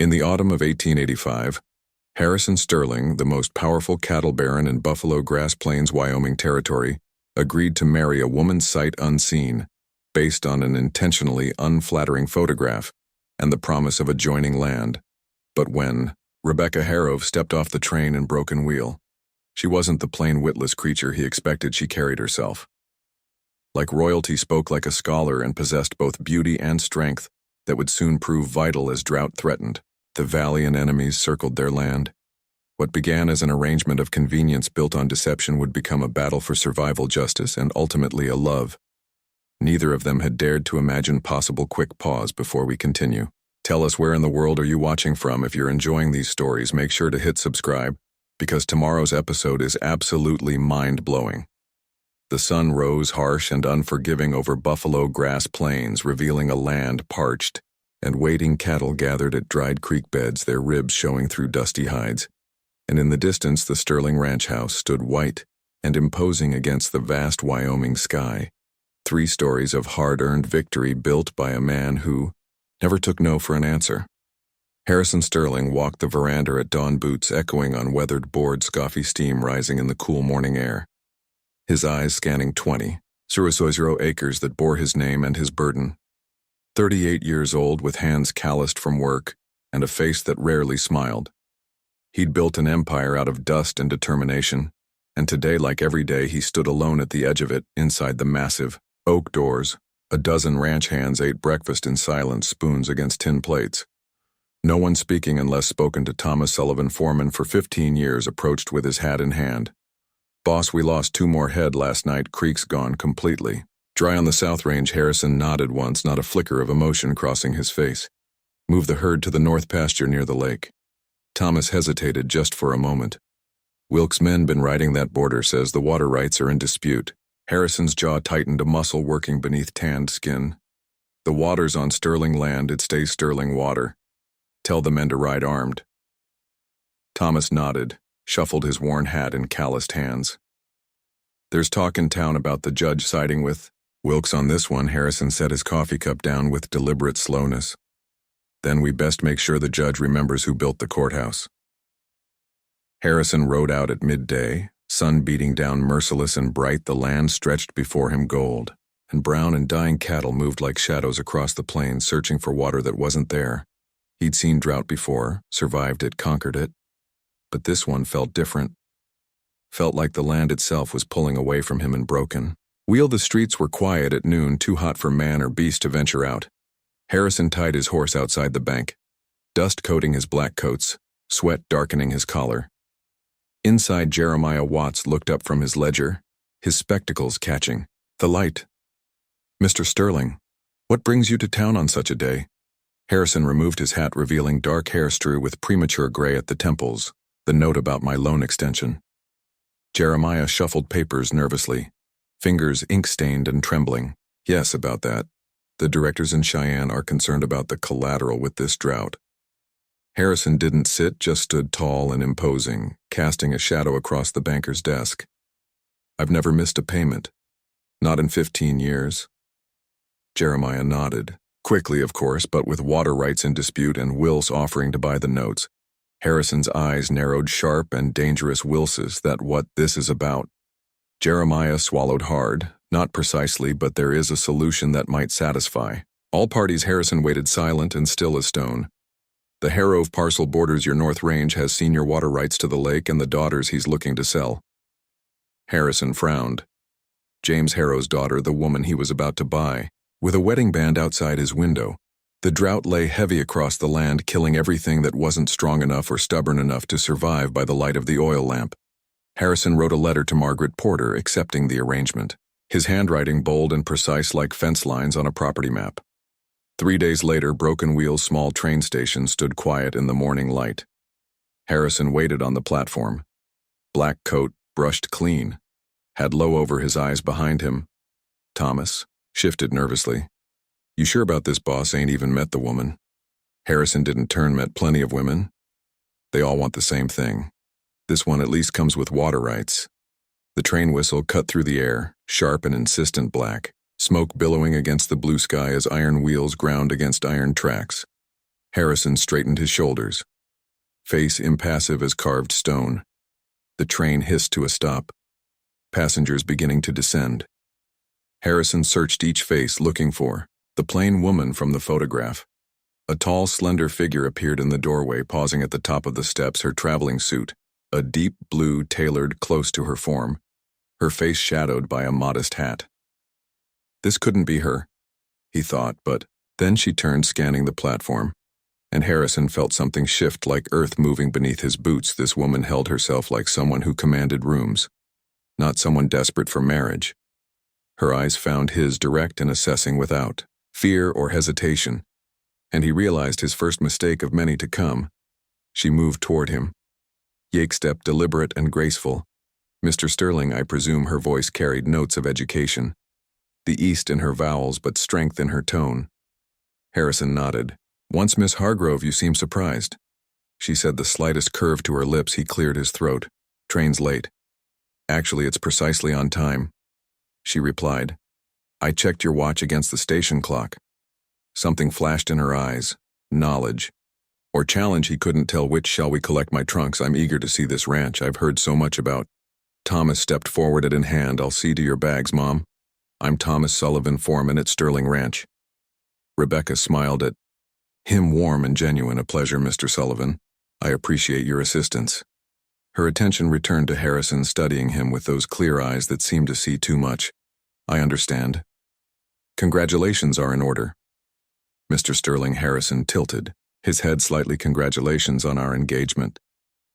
In the autumn of 1885, Harrison Sterling, the most powerful cattle baron in Buffalo Grass Plains, Wyoming Territory, agreed to marry a woman sight unseen, based on an intentionally unflattering photograph and the promise of adjoining land. But when Rebecca Harrove stepped off the train in Broken Wheel, she wasn't the plain witless creature he expected she carried herself. Like royalty, spoke like a scholar and possessed both beauty and strength that would soon prove vital as drought threatened. The valiant enemies circled their land. What began as an arrangement of convenience built on deception would become a battle for survival, justice, and ultimately a love. Neither of them had dared to imagine possible. Quick pause before we continue. Tell us, where in the world are you watching from? If you're enjoying these stories, make sure to hit subscribe, because tomorrow's episode is absolutely mind-blowing. The sun rose harsh and unforgiving over Buffalo Grass Plains, revealing a land parched, and waiting cattle gathered at dried creek beds, their ribs showing through dusty hides. And in the distance, the Sterling Ranch House stood white and imposing against the vast Wyoming sky. 3 stories of hard-earned victory built by a man who never took no for an answer. Harrison Sterling walked the veranda at dawn, boots echoing on weathered boards, coffee steam rising in the cool morning air. His eyes scanning 20 acres that bore his name and his burden. 38 years old, with hands calloused from work and a face that rarely smiled. He'd built an empire out of dust and determination, and today, like every day, he stood alone at the edge of it, inside the massive oak doors. A dozen ranch hands ate breakfast in silence, spoons against tin plates. No one speaking unless spoken to. Thomas Sullivan, foreman for 15 years, approached with his hat in hand. "Boss, we lost 2 more head last night. Creek's gone completely." Dry on the South Range, Harrison nodded once, not a flicker of emotion crossing his face. "Move the herd to the north pasture near the lake." Thomas hesitated just for a moment. "Wilkes' men been riding that border, says the water rights are in dispute." Harrison's jaw tightened, a muscle working beneath tanned skin. "The water's on Sterling land, it stays Sterling water. Tell the men to ride armed." Thomas nodded, shuffled his worn hat in calloused hands. "There's talk in town about the judge siding with Wilkes on this one." Harrison set his coffee cup down with deliberate slowness. "Then we best make sure the judge remembers who built the courthouse." Harrison rode out at midday, sun beating down merciless and bright. The land stretched before him, gold, and brown and dying cattle moved like shadows across the plains, searching for water that wasn't there. He'd seen drought before, survived it, conquered it. But this one felt different. Felt like the land itself was pulling away from him and broken. The streets were quiet at noon, too hot for man or beast to venture out. Harrison tied his horse outside the bank, dust coating his black coats, sweat darkening his collar. Inside, Jeremiah Watts looked up from his ledger, his spectacles catching the light. "Mr. Sterling, what brings you to town on such a day?" Harrison removed his hat, revealing dark hair strewn with premature gray at the temples. "The note about my loan extension." Jeremiah shuffled papers nervously, fingers ink-stained and trembling. "Yes, about that. The directors in Cheyenne are concerned about the collateral with this drought." Harrison didn't sit, just stood tall and imposing, casting a shadow across the banker's desk. "I've never missed a payment. Not in 15 years. Jeremiah nodded. Quickly, of course, but with water rights in dispute and Wills offering to buy the notes. Harrison's eyes narrowed, sharp and dangerous. "Wills, that what this is about?" Jeremiah swallowed hard. "Not precisely, but there is a solution that might satisfy all parties." Harrison waited, silent and still as stone. "The Harrove parcel borders your North Range, has senior water rights to the lake and the daughters he's looking to sell." Harrison frowned. James Harrow's daughter, the woman he was about to buy, with a wedding band outside his window. The drought lay heavy across the land, killing everything that wasn't strong enough or stubborn enough to survive by the light of the oil lamp. Harrison wrote a letter to Margaret Porter accepting the arrangement, his handwriting bold and precise like fence lines on a property map. 3 days later, Broken Wheel's small train station stood quiet in the morning light. Harrison waited on the platform. Black coat, brushed clean, had low over his eyes behind him. Thomas shifted nervously. "You sure about this, boss? Ain't even met the woman." Harrison didn't turn. "Met plenty of women. They all want the same thing. This one at least comes with water rights." The train whistle cut through the air, sharp and insistent black, smoke billowing against the blue sky as iron wheels ground against iron tracks. Harrison straightened his shoulders, face impassive as carved stone. The train hissed to a stop, passengers beginning to descend. Harrison searched each face looking for the plain woman from the photograph. A tall, slender figure appeared in the doorway, pausing at the top of the steps, her traveling suit, a deep blue tailored close to her form, her face shadowed by a modest hat. This couldn't be her, he thought, but then she turned, scanning the platform, and Harrison felt something shift, like earth moving beneath his boots. This woman held herself like someone who commanded rooms, not someone desperate for marriage. Her eyes found his, direct and assessing, without fear or hesitation, and he realized his first mistake of many to come. She moved toward him, yake-step deliberate and graceful. "Mr. Sterling," I presume her voice carried notes of education, the East in her vowels but strength in her tone. Harrison nodded. "Once Miss Hargrove, you seem surprised," she said, the slightest curve to her lips. He cleared his throat. "Train's late." "Actually, it's precisely on time," she replied. "I checked your watch against the station clock." Something flashed in her eyes. Knowledge. Or challenge, he couldn't tell which. "Shall we collect my trunks? I'm eager to see this ranch I've heard so much about." Thomas stepped forward, it in hand. "I'll see to your bags, Mom. I'm Thomas Sullivan, foreman at Sterling Ranch." Rebecca smiled at him, warm and genuine. "A pleasure, Mr. Sullivan. I appreciate your assistance." Her attention returned to Harrison, studying him with those clear eyes that seemed to see too much. "I understand. Congratulations are in order." Mr. Sterling. Harrison tilted, his head slightly. "Congratulations on our engagement.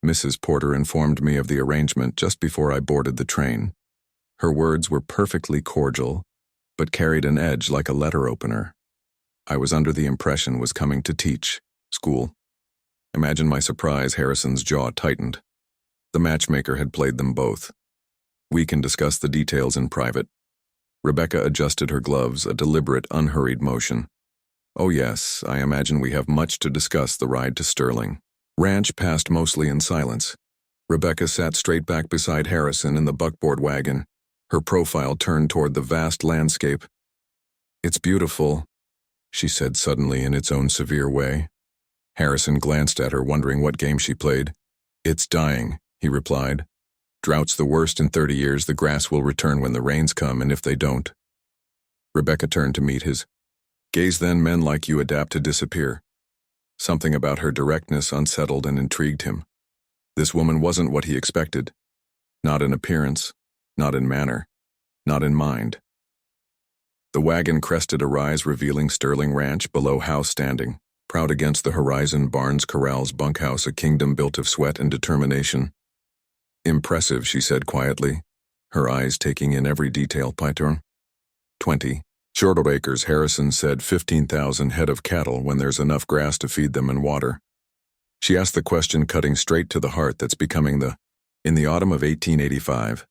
Mrs. Porter informed me of the arrangement just before I boarded the train." Her words were perfectly cordial, but carried an edge like a letter opener. "I was under the impression was coming to teach school." Imagine my surprise. Harrison's jaw tightened. The matchmaker had played them both. "We can discuss the details in private." Rebecca adjusted her gloves, a deliberate, unhurried motion. "Oh yes, I imagine we have much to discuss." The ride to Sterling Ranch passed mostly in silence. Rebecca sat straight back beside Harrison in the buckboard wagon, her profile turned toward the vast landscape. "It's beautiful," she said suddenly in its own severe way. Harrison glanced at her, wondering what game she played. "It's dying," he replied. "Drought's the worst in 30 years. The grass will return when the rains come, and if they don't." Rebecca turned to meet his gaze. "Then men like you adapt to disappear." Something about her directness unsettled and intrigued him. This woman wasn't what he expected. Not in appearance, not in manner, not in mind. The wagon crested a rise, revealing Sterling Ranch, below house standing, proud against the horizon. Barns, corrals, bunkhouse, a kingdom built of sweat and determination. "Impressive," she said quietly, her eyes taking in every detail. "Python? 20. Shorter acres," Harrison said. 15,000 head of cattle when there's enough grass to feed them and water." She asked the question, cutting straight to the heart that's becoming the... In the autumn of 1885,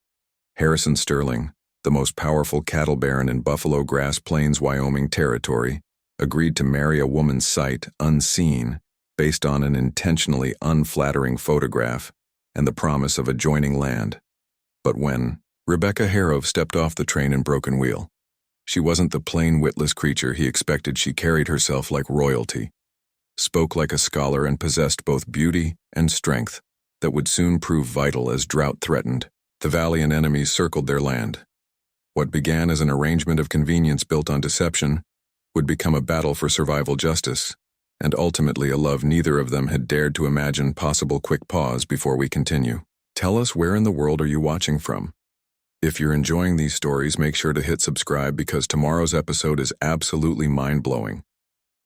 Harrison Sterling, the most powerful cattle baron in Buffalo Grass Plains, Wyoming territory, agreed to marry a woman sight unseen, based on an intentionally unflattering photograph and the promise of adjoining land. But when Rebecca Harrove stepped off the train in Broken Wheel, she wasn't the plain witless creature he expected. She carried herself like royalty, spoke like a scholar, and possessed both beauty and strength that would soon prove vital as drought threatened. The valiant enemies circled their land. What began as an arrangement of convenience built on deception would become a battle for survival justice, and ultimately a love neither of them had dared to imagine. Possible. Quick pause before we continue. Tell us, where in the world are you watching from? If you're enjoying these stories, make sure to hit subscribe, because tomorrow's episode is absolutely mind-blowing.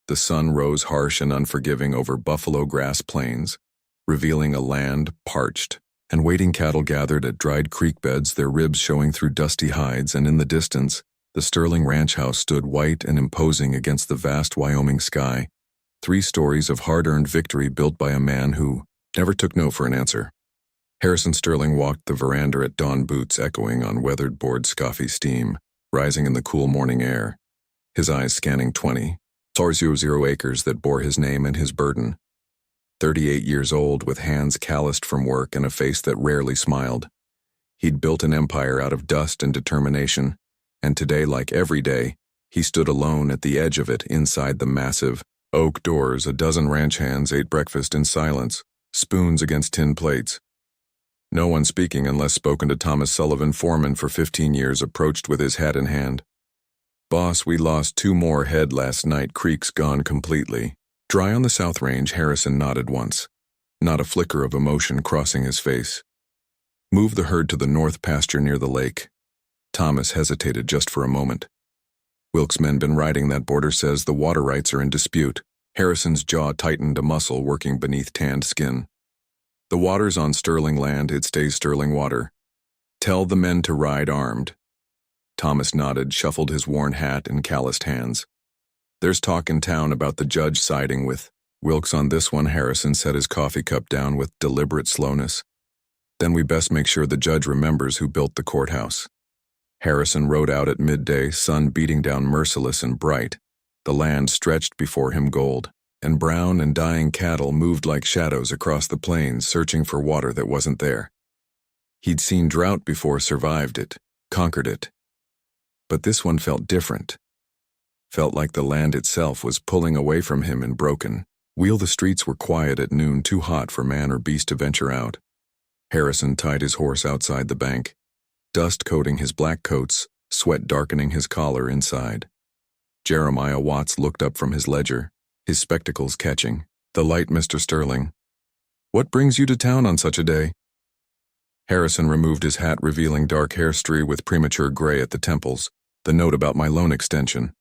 The sun rose harsh and unforgiving over Buffalo Grass Plains, revealing a land parched, and waiting cattle gathered at dried creek beds, their ribs showing through dusty hides. And in the distance, the Sterling Ranch house stood white and imposing against the vast Wyoming sky. 3 stories of hard-earned victory built by a man who never took no for an answer. Harrison Sterling walked the veranda at dawn, boots echoing on weathered boards, coffee steam rising in the cool morning air, his eyes scanning 20,000 acres that bore his name and his burden. 38 years old, with hands calloused from work and a face that rarely smiled. He'd built an empire out of dust and determination, and today, like every day, he stood alone at the edge of it, inside the massive, Oak doors, a dozen ranch hands ate breakfast in silence, spoons against tin plates. No one speaking unless spoken to. Thomas Sullivan, foreman for 15 years, approached with his hat in hand. "Boss, we lost 2 more head last night. Creek's gone completely." Dry on the South Range, Harrison nodded once, not a flicker of emotion crossing his face. "Move the herd to the north pasture near the lake." Thomas hesitated just for a moment. "Wilkes' men been riding that border, says the water rights are in dispute." Harrison's jaw tightened, a muscle working beneath tanned skin. "The water's on Sterling land, it stays Sterling water. Tell the men to ride armed." Thomas nodded, shuffled his worn hat and calloused hands. "There's talk in town about the judge siding with Wilkes on this one." Harrison set his coffee cup down with deliberate slowness. "Then we best make sure the judge remembers who built the courthouse." Harrison rode out at midday, sun beating down merciless and bright. The land stretched before him, gold, and brown and dying cattle moved like shadows across the plains, searching for water that wasn't there. He'd seen drought before, survived it, conquered it. But this one felt different. Felt like the land itself was pulling away from him and broken. The streets were quiet at noon, too hot for man or beast to venture out. Harrison tied his horse outside the bank, dust coating his black coats, sweat darkening his collar inside. Jeremiah Watts looked up from his ledger, his spectacles catching the light. "Mr. Sterling, what brings you to town on such a day?" Harrison removed his hat, revealing dark hair streaked with premature gray at the temples. "The note about my loan extension."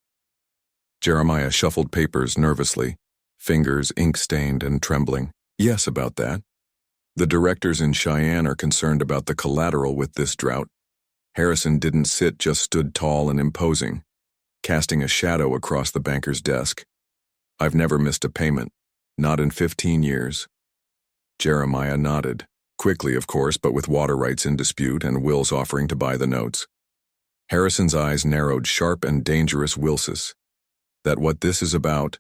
Jeremiah shuffled papers nervously, fingers ink-stained and trembling. "Yes, about that. The directors in Cheyenne are concerned about the collateral with this drought." Harrison didn't sit, just stood tall and imposing, casting a shadow across the banker's desk. "I've never missed a payment, not in 15 years. Jeremiah nodded, quickly of course, but with water rights in dispute and Will's offering to buy the notes. Harrison's eyes narrowed, sharp and dangerous. "Wilsis, that what this is about?"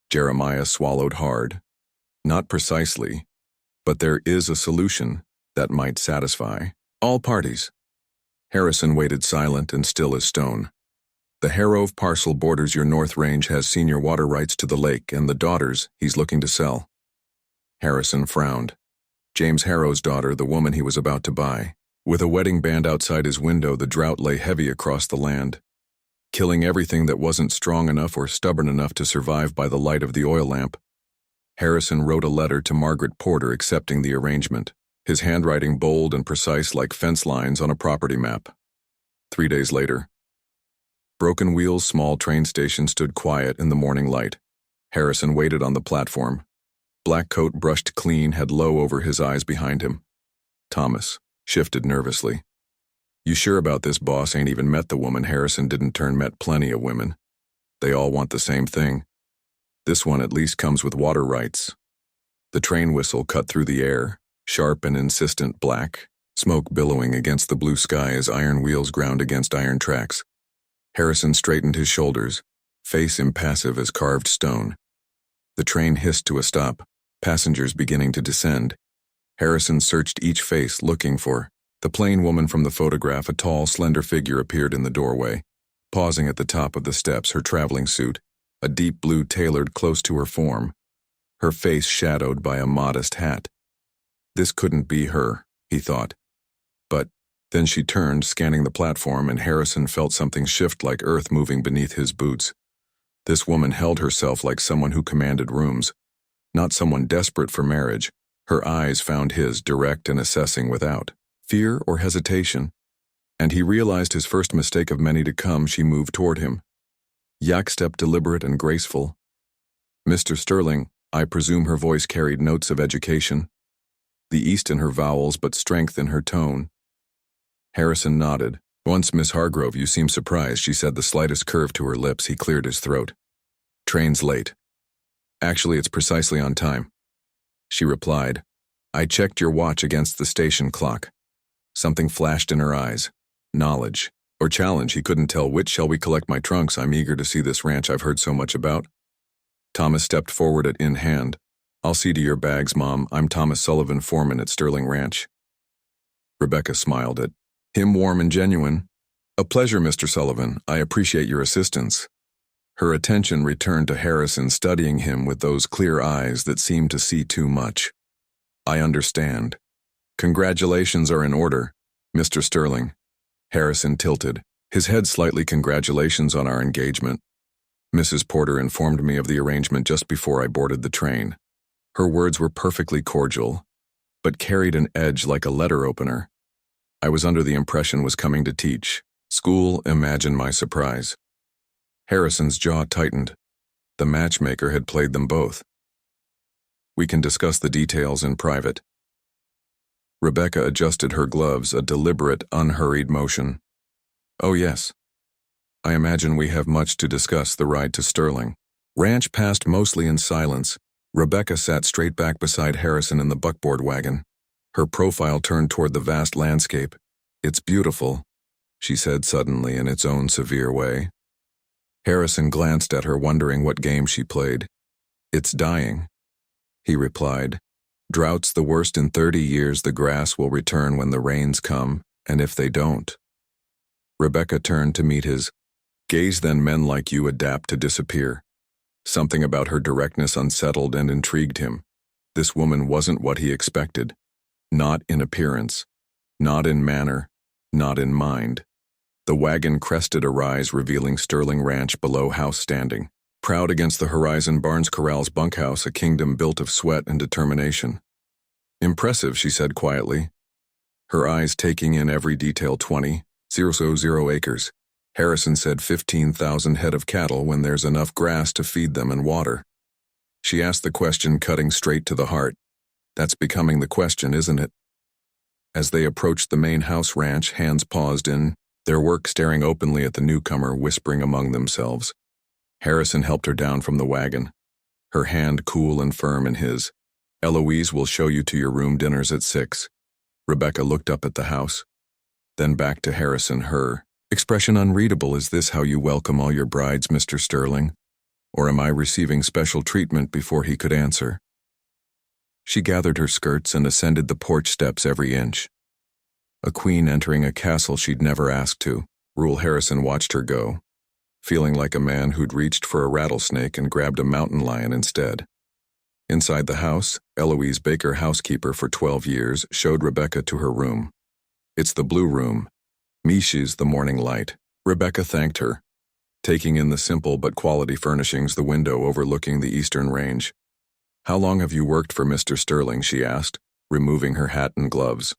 Jeremiah swallowed hard. "Not precisely, but there is a solution that might satisfy all parties." Harrison waited, silent and still as stone. "The Harrove parcel borders your North Range, has senior water rights to the lake and the daughters he's looking to sell." Harrison frowned. James Harrow's daughter, the woman he was about to buy. With a wedding band outside his window, the drought lay heavy across the land, killing everything that wasn't strong enough or stubborn enough to survive by the light of the oil lamp. Harrison wrote a letter to Margaret Porter accepting the arrangement, his handwriting bold and precise like fence lines on a property map. 3 days later, Broken Wheel's small train station stood quiet in the morning light. Harrison waited on the platform. Black coat brushed clean, head low over his eyes behind him. Thomas shifted nervously. "You sure about this, boss? Ain't even met the woman." Harrison didn't turn. "Met plenty of women. They all want the same thing. This one at least comes with water rights." The train whistle cut through the air, sharp and insistent, black, smoke billowing against the blue sky as iron wheels ground against iron tracks. Harrison straightened his shoulders, face impassive as carved stone. The train hissed to a stop, passengers beginning to descend. Harrison searched each face, looking for the plain woman from the photograph. A tall, slender figure appeared in the doorway, pausing at the top of the steps, her traveling suit, a deep blue tailored close to her form, her face shadowed by a modest hat. This couldn't be her, he thought. But then she turned, scanning the platform, and Harrison felt something shift like earth moving beneath his boots. This woman held herself like someone who commanded rooms, not someone desperate for marriage. Her eyes found his, direct and assessing, without fear or hesitation. And he realized his first mistake of many to come. She moved toward him, yak step deliberate and graceful. "Mr. Sterling," I presume her voice carried notes of education, the East in her vowels but strength in her tone. Harrison nodded. "Once, Miss Hargrove, you seem surprised," she said, the slightest curve to her lips. He cleared his throat. "Train's late." "Actually, it's precisely on time," she replied. "I checked your watch against the station clock." Something flashed in her eyes. Knowledge. Or challenge, he couldn't tell which. "Shall we collect my trunks? I'm eager to see this ranch I've heard so much about." Thomas stepped forward in hand. "I'll see to your bags, Mom. I'm Thomas Sullivan, foreman at Sterling Ranch." Rebecca smiled at him, warm and genuine. "A pleasure, Mr. Sullivan. I appreciate your assistance." Her attention returned to Harrison, studying him with those clear eyes that seemed to see too much. I understand. Congratulations are in order, Mr. Sterling. Harrison tilted, his head slightly. Congratulations on our engagement. Mrs. Porter informed me of the arrangement just before I boarded the train. Her words were perfectly cordial, but carried an edge like a letter opener. I was under the impression was coming to teach. School, imagine my surprise. Harrison's jaw tightened. The matchmaker had played them both. We can discuss the details in private. Rebecca adjusted her gloves, a deliberate, unhurried motion. Oh yes. I imagine we have much to discuss. The ride to Sterling Ranch passed mostly in silence. Rebecca sat straight back beside Harrison in the buckboard wagon, her profile turned toward the vast landscape. It's beautiful, she said suddenly in its own severe way. Harrison glanced at her, wondering what game she played. It's dying, he replied. Drought's the worst in 30 years. The grass will return when the rains come, and if they don't. Rebecca turned to meet his gaze. Then men like you adapt to disappear. Something about her directness unsettled and intrigued him. This woman wasn't what he expected. Not in appearance, not in manner, not in mind. The wagon crested a rise, revealing Sterling Ranch below, house standing proud against the horizon. Barnes Corral's bunkhouse, a kingdom built of sweat and determination. Impressive, she said quietly, her eyes taking in every detail. 20,000 acres. Harrison said 15,000 head of cattle when there's enough grass to feed them and water. She asked the question, cutting straight to the heart. That's becoming the question, isn't it? As they approached the main house ranch, hands paused in their work, staring openly at the newcomer, whispering among themselves. Harrison helped her down from the wagon, her hand cool and firm in his. Eloise will show you to your room. Dinner's at 6. Rebecca looked up at the house, then back to Harrison, her expression unreadable. Is this how you welcome all your brides, Mr. Sterling? Or am I receiving special treatment? Before he could answer, she gathered her skirts and ascended the porch steps every inch. A queen entering a castle she'd never asked to. Rule. Harrison watched her go, feeling like a man who'd reached for a rattlesnake and grabbed a mountain lion instead. Inside the house, Eloise Baker, housekeeper for 12 years, showed Rebecca to her room. It's the blue room. She's the morning light. Rebecca thanked her, taking in the simple but quality furnishings, the window overlooking the eastern range. How long have you worked for Mr. Sterling? She asked, removing her hat and gloves.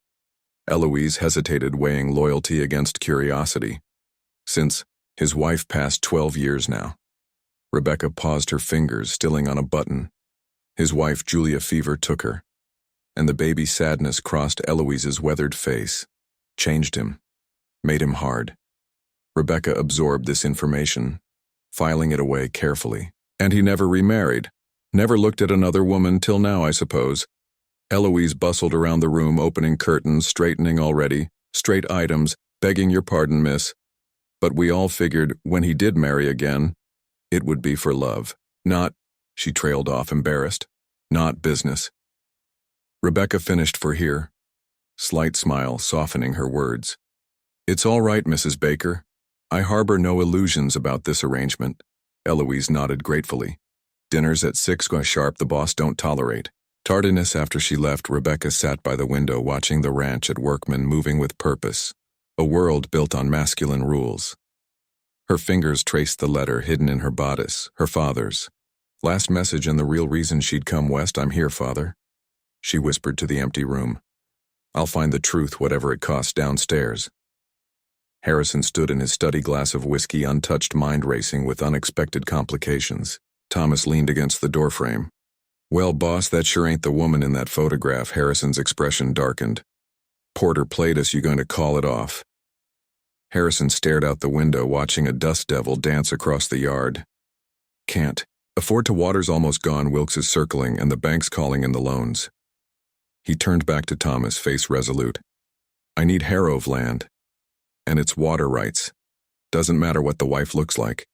Eloise hesitated, weighing loyalty against curiosity. Since his wife passed 12 years now. Rebecca paused, her fingers stilling on a button. His wife, Julia Fever, took her, and the baby sadness crossed Eloise's weathered face, changed him, made him hard. Rebecca absorbed this information, filing it away carefully. And he never remarried, never looked at another woman till now, I suppose. Eloise bustled around the room, opening curtains, straightening already, straight items, begging your pardon, miss. But we all figured when he did marry again, it would be for love, not, she trailed off, embarrassed, not business. Rebecca finished for here, slight smile softening her words. It's all right, Mrs. Baker. I harbor no illusions about this arrangement. Eloise nodded gratefully. Dinner's at 6 sharp. The boss don't tolerate tardiness. After she left, Rebecca sat by the window watching the ranch at workmen moving with purpose, a world built on masculine rules. Her fingers traced the letter hidden in her bodice, her father's. Last message and the real reason she'd come west. I'm here, Father, she whispered to the empty room. I'll find the truth, whatever it costs, downstairs. Harrison stood in his study, glass of whiskey untouched, mind racing with unexpected complications. Thomas leaned against the doorframe. Well, boss, that sure ain't the woman in that photograph. Harrison's expression darkened. Porter played us. You going to call it off? Harrison stared out the window, watching a dust devil dance across the yard. Can't afford to. Water's almost gone. Wilkes is circling, and the bank's calling in the loans. He turned back to Thomas, face resolute. I need Harrove land. And it's water rights. Doesn't matter what the wife looks like.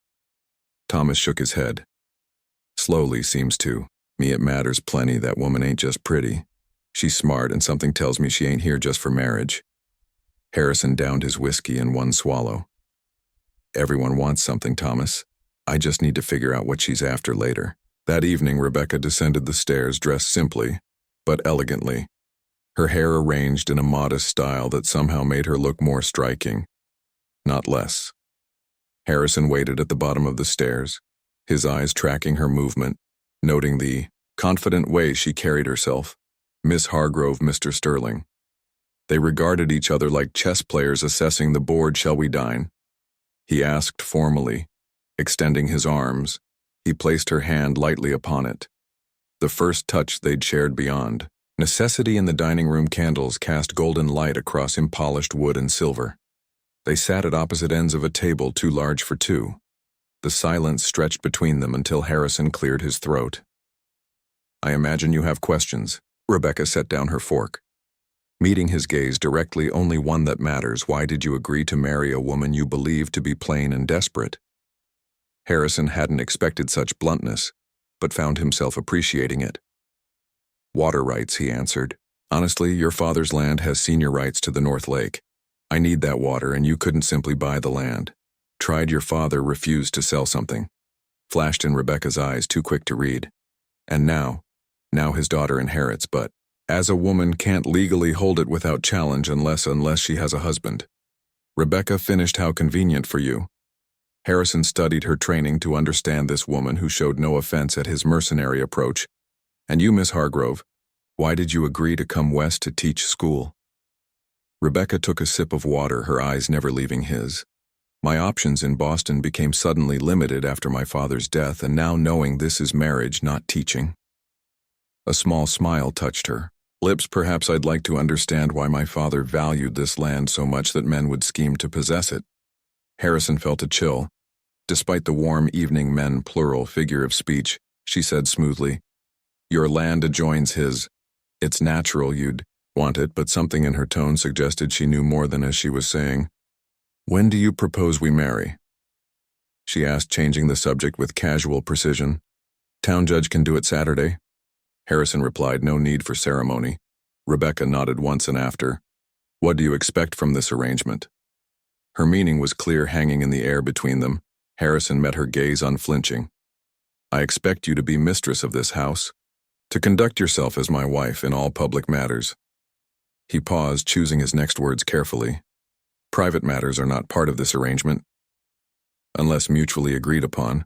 Thomas shook his head. Slowly, seems to me it matters plenty. That woman ain't just pretty. She's smart, and something tells me she ain't here just for marriage. Harrison downed his whiskey in one swallow. Everyone wants something, Thomas. I just need to figure out what she's after later. That evening, Rebecca descended the stairs dressed simply, but elegantly. Her hair arranged in a modest style that somehow made her look more striking, not less. Harrison waited at the bottom of the stairs, his eyes tracking her movement, noting the confident way she carried herself. Miss Hargrove, Mr. Sterling. They regarded each other like chess players assessing the board. Shall we dine? He asked formally, extending his arms. He placed her hand lightly upon it. The first touch they'd shared beyond necessity. In the dining room, candles cast golden light across impolished wood and silver. They sat at opposite ends of a table too large for two. The silence stretched between them until Harrison cleared his throat. I imagine you have questions. Rebecca set down her fork. Meeting his gaze directly, only one that matters. Why did you agree to marry a woman you believed to be plain and desperate? Harrison hadn't expected such bluntness, but found himself appreciating it. Water rights, he answered. Honestly, your father's land has senior rights to the North Lake. I need that water, and you couldn't simply buy the land. Tried your father, refused to sell something. Flashed in Rebecca's eyes, too quick to read. And now his daughter inherits, but as a woman can't legally hold it without challenge unless she has a husband. Rebecca finished. How convenient for you. Harrison studied her training to understand this woman who showed no offense at his mercenary approach. And you, Miss Hargrove, why did you agree to come west to teach school? Rebecca took a sip of water, her eyes never leaving his. My options in Boston became suddenly limited after my father's death, and now knowing this is marriage, not teaching. A small smile touched her lips. Perhaps I'd like to understand why my father valued this land so much that men would scheme to possess it. Harrison felt a chill. Despite the warm evening men plural figure of speech, she said smoothly, your land adjoins his. It's natural you'd want it, but something in her tone suggested she knew more than as she was saying. When do you propose we marry? She asked, changing the subject with casual precision. Town judge can do it Saturday. Harrison replied, no need for ceremony. Rebecca nodded once and after. What do you expect from this arrangement? Her meaning was clear, hanging in the air between them. Harrison met her gaze unflinching. I expect you to be mistress of this house, to conduct yourself as my wife in all public matters. He paused, choosing his next words carefully. Private matters are not part of this arrangement, unless mutually agreed upon.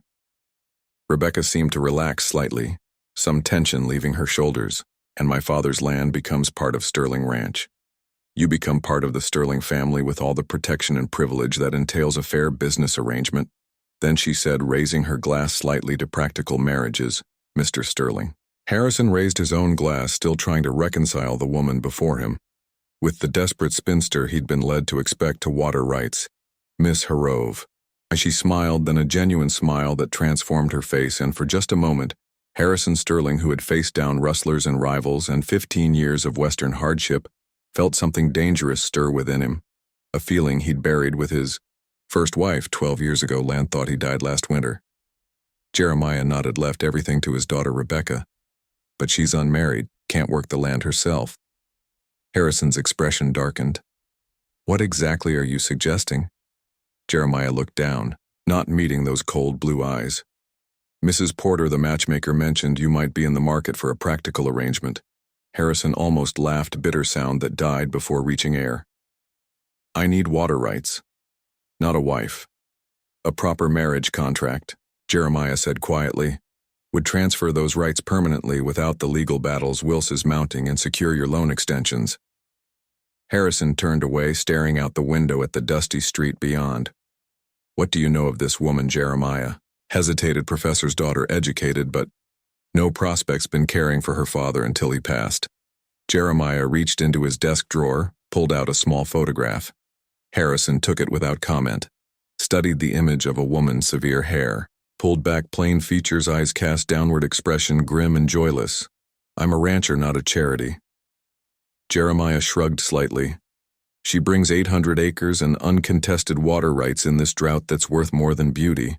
Rebecca seemed to relax slightly, some tension leaving her shoulders, and my father's land becomes part of Sterling Ranch. You become part of the Sterling family with all the protection and privilege that entails a fair business arrangement. Then she said, raising her glass slightly to practical marriages, Mr. Sterling. Harrison raised his own glass, still trying to reconcile the woman before him. With the desperate spinster he'd been led to expect to water rights, Miss Hargrove. She smiled, then a genuine smile that transformed her face, and for just a moment, Harrison Sterling, who had faced down rustlers and rivals and 15 years of Western hardship, felt something dangerous stir within him, a feeling he'd buried with his first wife 12 years ago. Land thought he died last winter. Jeremiah nodded, left everything to his daughter Rebecca. But she's unmarried, can't work the land herself. Harrison's expression darkened. What exactly are you suggesting? Jeremiah looked down, not meeting those cold blue eyes. Mrs. Porter, the matchmaker, mentioned you might be in the market for a practical arrangement. Harrison almost laughed, bitter sound that died before reaching air. I need water rights. Not a wife. A proper marriage contract, Jeremiah said quietly, would transfer those rights permanently without the legal battles Wills is mounting and secure your loan extensions. Harrison turned away, staring out the window at the dusty street beyond. What do you know of this woman, Jeremiah? Hesitated, professor's daughter, educated, but no prospects, been caring for her father until he passed. Jeremiah reached into his desk drawer, pulled out a small photograph. Harrison took it without comment, studied the image of a woman, severe hair, pulled back plain features, eyes cast downward, expression grim and joyless. I'm a rancher, not a charity. Jeremiah shrugged slightly. She brings 800 acres and uncontested water rights in this drought that's worth more than beauty.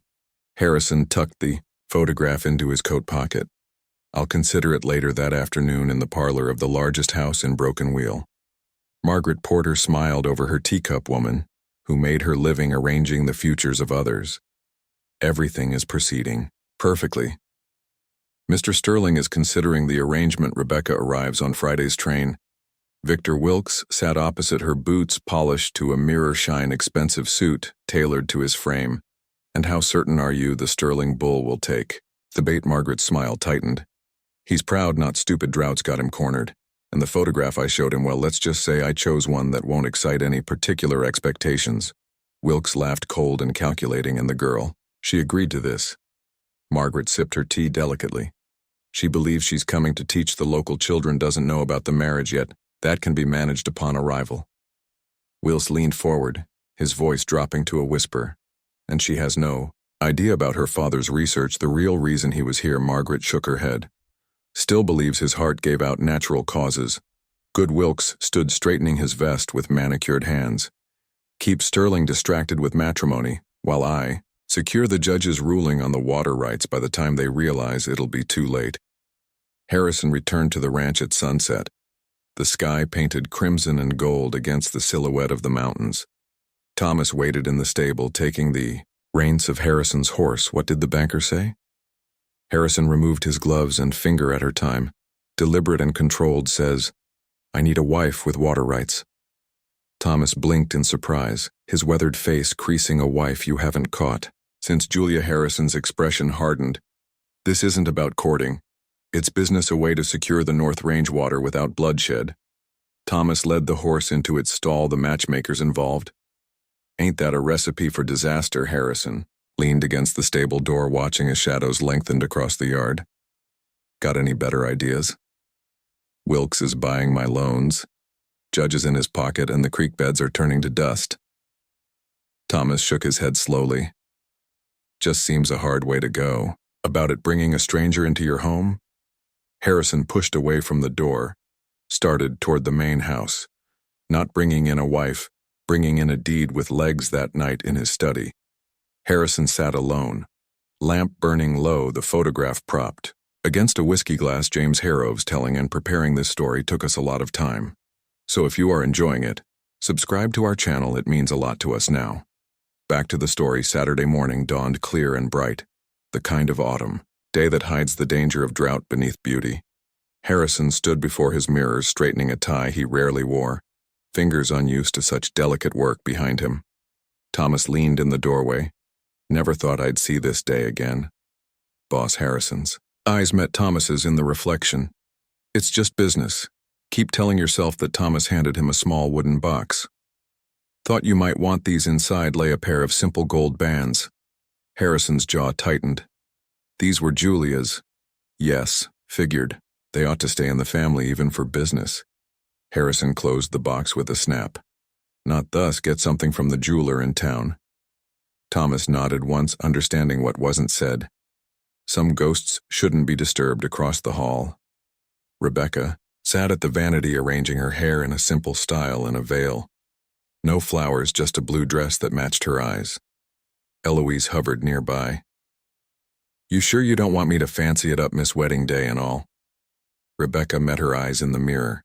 Harrison tucked the photograph into his coat pocket. I'll consider it later that afternoon in the parlor of the largest house in Broken Wheel. Margaret Porter smiled over her teacup woman, who made her living arranging the futures of others. Everything is proceeding perfectly. Mr. Sterling is considering the arrangement. Rebecca arrives on Friday's train. Victor Wilkes sat opposite her, boots polished to a mirror-shine expensive suit tailored to his frame. And how certain are you the Sterling bull will take? The bait. Margaret's smile tightened. He's proud, not stupid. Drought's got him cornered. And the photograph I showed him, well, let's just say I chose one that won't excite any particular expectations. Wilkes laughed, cold and calculating, and the girl, she agreed to this. Margaret sipped her tea delicately. She believes she's coming to teach the local children, doesn't know about the marriage yet. That can be managed upon arrival. Wilkes leaned forward, his voice dropping to a whisper. And she has no idea about her father's research, the real reason he was here. Margaret shook her head. Still believes his heart gave out natural causes. Good. Wilkes stood straightening his vest with manicured hands. Keep Sterling distracted with matrimony, while I secure the judge's ruling on the water rights. By the time they realize, it'll be too late. Harrison returned to the ranch at sunset. The sky painted crimson and gold against the silhouette of the mountains. Thomas waited in the stable, taking the reins of Harrison's horse. What did the banker say? Harrison removed his gloves and finger at her time. Deliberate and controlled, says, I need a wife with water rights. Thomas blinked in surprise, his weathered face creasing. A wife you haven't caught. Since Julia Harrison's expression hardened. This isn't about courting. It's business, a way to secure the North Range water without bloodshed. Thomas led the horse into its stall, the matchmakers involved. Ain't that a recipe for disaster? Harrison leaned against the stable door, watching as shadows lengthened across the yard. Got any better ideas? Wilkes is buying my loans. Judge is in his pocket, and the creek beds are turning to dust. Thomas shook his head slowly. Just seems a hard way to go. About it bringing a stranger into your home? Harrison pushed away from the door, started toward the main house. Not bringing in a wife, bringing in a deed with legs. That night in his study, Harrison sat alone, lamp burning low, the photograph propped against a whiskey glass. James Harroves telling and preparing this story took us a lot of time. So if you are enjoying it, subscribe to our channel, it means a lot to us now. Back to the story. Saturday morning dawned clear and bright, the kind of autumn day that hides the danger of drought beneath beauty. Harrison stood before his mirror, straightening a tie he rarely wore, fingers unused to such delicate work behind him. Thomas leaned in the doorway. Never thought I'd see this day again. Boss Harrison's eyes met Thomas's in the reflection. It's just business. Keep telling yourself that. Thomas handed him a small wooden box. Thought you might want these. Inside lay a pair of simple gold bands. Harrison's jaw tightened. These were Julia's. Yes, figured. They ought to stay in the family even for business. Harrison closed the box with a snap. Not thus. Get something from the jeweler in town. Thomas nodded once, understanding what wasn't said. Some ghosts shouldn't be disturbed. Across the hall, Rebecca sat at the vanity, arranging her hair in a simple style and a veil. No flowers, just a blue dress that matched her eyes. Eloise hovered nearby. You sure you don't want me to fancy it up, Miss Wedding Day and all? Rebecca met her eyes in the mirror.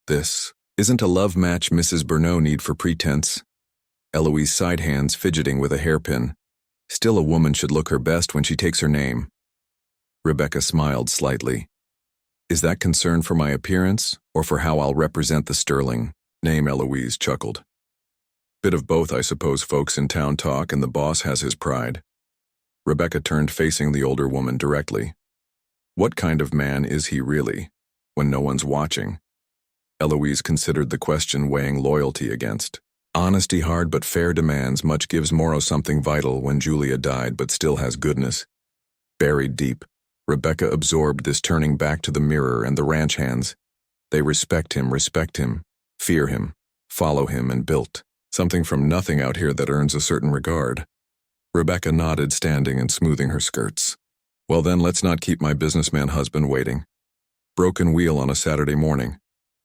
This isn't a love match Mrs. Burnett need for pretense. Eloise sighed, hands fidgeting with a hairpin. Still, a woman should look her best when she takes her name. Rebecca smiled slightly. Is that concern for my appearance, or for how I'll represent the Sterling name? Eloise chuckled. Bit of both, I suppose. Folks in town talk, and the boss has his pride. Rebecca turned, facing the older woman directly. What kind of man is he really, when no one's watching? Eloise considered the question, weighing loyalty against honesty. Hard but fair demands. Much gives Morrow something vital when Julia died, but still has goodness buried deep. Rebecca absorbed this, turning back to the mirror and the ranch hands. They respect him, fear him, follow him, and built something from nothing out here that earns a certain regard. Rebecca nodded, standing and smoothing her skirts. Well then, let's not keep my businessman husband waiting. Broken wheel on a Saturday morning.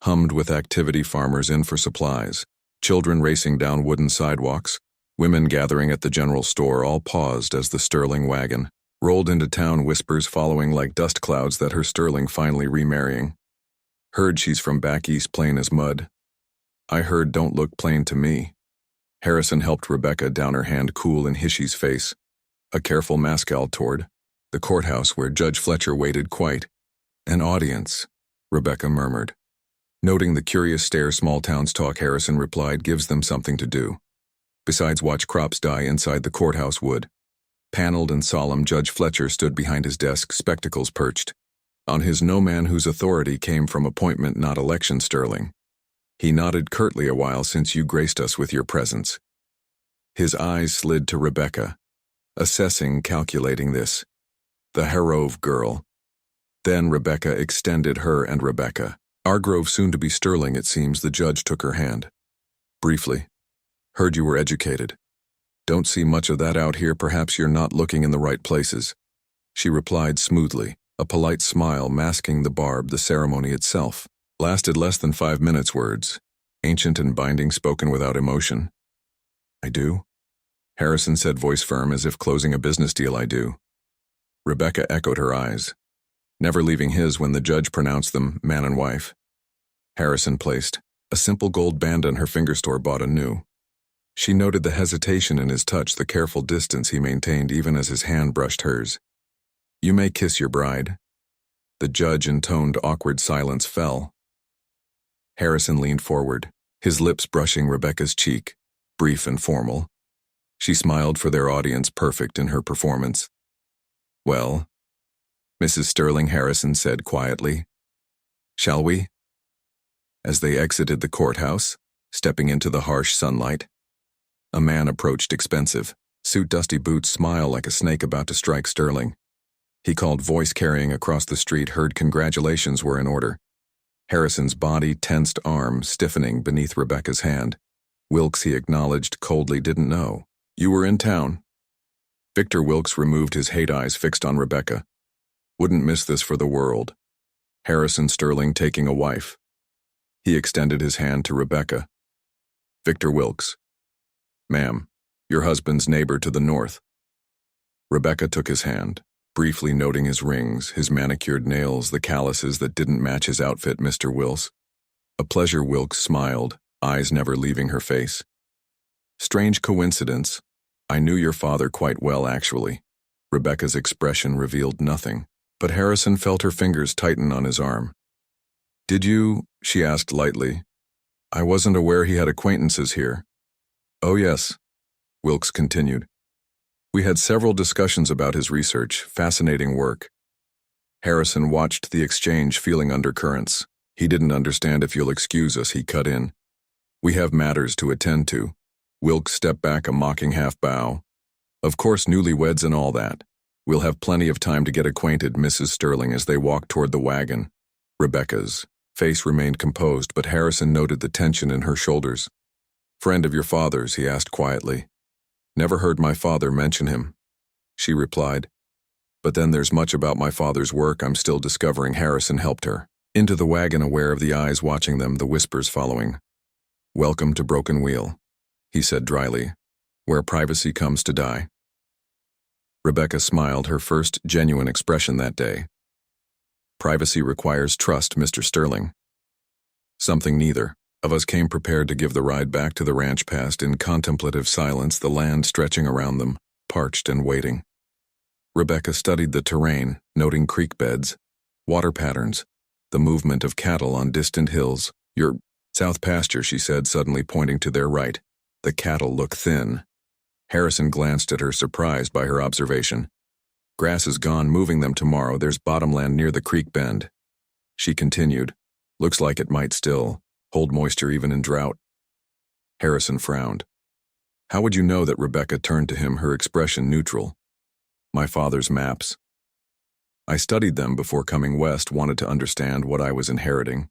Hummed with activity, farmers in for supplies, children racing down wooden sidewalks, women gathering at the general store. All paused as the Sterling wagon rolled into town, whispers following like dust clouds that her Sterling finally remarrying. Heard she's from back east, plain as mud. I heard don't look plain to me. Harrison helped Rebecca down, her hand cool in Hishy's face. A careful Mascal toward the courthouse where Judge Fletcher waited quite. An audience, Rebecca murmured. Noting the curious stare small towns talk, Harrison replied, gives them something to do. Besides watch crops die inside the courthouse would. Paneled and solemn, Judge Fletcher stood behind his desk, spectacles perched. On his no man whose authority came from appointment, not election, Sterling. He nodded curtly a while since you graced us with your presence. His eyes slid to Rebecca, assessing, calculating this. The Harrove girl. Then Rebecca extended her and Rebecca. Argrove, soon to be Sterling, it seems. The judge took her hand. Briefly. Heard you were educated. Don't see much of that out here. Perhaps you're not looking in the right places. She replied smoothly, a polite smile masking the barb. The ceremony itself lasted less than 5 minutes. Words, ancient and binding, spoken without emotion. I do? Harrison said, voice firm as if closing a business deal. I do. Rebecca echoed, her eyes never leaving his when the judge pronounced them man and wife. Harrison placed a simple gold band on her finger, store bought anew. She noted the hesitation in his touch, the careful distance he maintained even as his hand brushed hers. You may kiss your bride. The judge intoned. Awkward silence fell. Harrison leaned forward, his lips brushing Rebecca's cheek, brief and formal. She smiled for their audience, perfect in her performance. Well, Mrs. Sterling, Harrison said quietly. Shall we? As they exited the courthouse, stepping into the harsh sunlight, a man approached, expensive suit, dusty boots, smile like a snake about to strike Sterling. He called, voice carrying across the street, heard congratulations were in order. Harrison's body tensed, arm stiffening beneath Rebecca's hand. Wilkes, he acknowledged coldly, didn't know. You were in town. Victor Wilkes removed his hate eyes, fixed on Rebecca. Wouldn't miss this for the world. Harrison Sterling taking a wife. He extended his hand to Rebecca. Victor Wilkes. Ma'am, your husband's neighbor to the north. Rebecca took his hand, briefly noting his rings, his manicured nails, the calluses that didn't match his outfit. Mr. Wills. A pleasure. Wilkes smiled, eyes never leaving her face. Strange coincidence. I knew your father quite well, actually. Rebecca's expression revealed nothing, but Harrison felt her fingers tighten on his arm. Did you? She asked lightly. I wasn't aware he had acquaintances here. Oh yes, Wilkes continued. We had several discussions about his research, fascinating work. Harrison watched the exchange, feeling undercurrents. He didn't understand. If you'll excuse us, he cut in. We have matters to attend to. Wilkes stepped back, a mocking half bow. Of course, newlyweds and all that. We'll have plenty of time to get acquainted, Mrs. Sterling, as they walked toward the wagon. Rebecca's face remained composed, but Harrison noted the tension in her shoulders. Friend of your father's? He asked quietly. Never heard my father mention him. She replied. But then there's much about my father's work I'm still discovering. Harrison helped her into the wagon, aware of the eyes watching them, the whispers following. Welcome to Broken Wheel, he said dryly, where privacy comes to die. Rebecca smiled, her first genuine expression that day. Privacy requires trust, Mr. Sterling. Something neither of us came prepared to give the ride back to the ranch, past in contemplative silence, the land stretching around them, parched and waiting. Rebecca studied the terrain, noting creek beds, water patterns, the movement of cattle on distant hills. Your south pasture, she said, suddenly pointing to their right. The cattle look thin. Harrison glanced at her, surprised by her observation. Grass is gone, moving them tomorrow. There's bottomland near the creek bend. She continued. Looks like it might still hold moisture even in drought. Harrison frowned. How would you know that? Rebecca turned to him, her expression neutral. My father's maps. I studied them before coming west, wanted to understand what I was inheriting.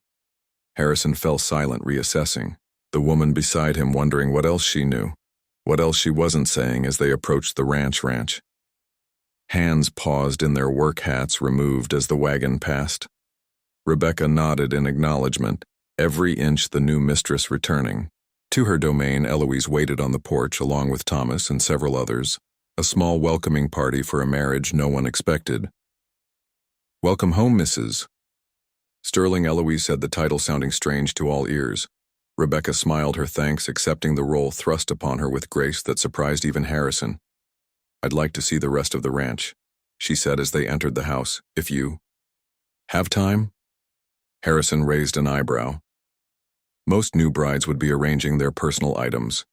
Harrison fell silent, reassessing. The woman beside him wondering what else she knew, what else she wasn't saying as they approached the ranch. Hands paused in their work hats, removed as the wagon passed. Rebecca nodded in acknowledgement, every inch the new mistress returning. To her domain, Eloise waited on the porch along with Thomas and several others, a small welcoming party for a marriage no one expected. Welcome home, Mrs. Sterling, Eloise said, the title sounding strange to all ears. Rebecca smiled her thanks, accepting the role thrust upon her with grace that surprised even Harrison. "I'd like to see the rest of the ranch," she said as they entered the house. "If you have time?" Harrison raised an eyebrow. Most new brides would be arranging their personal items.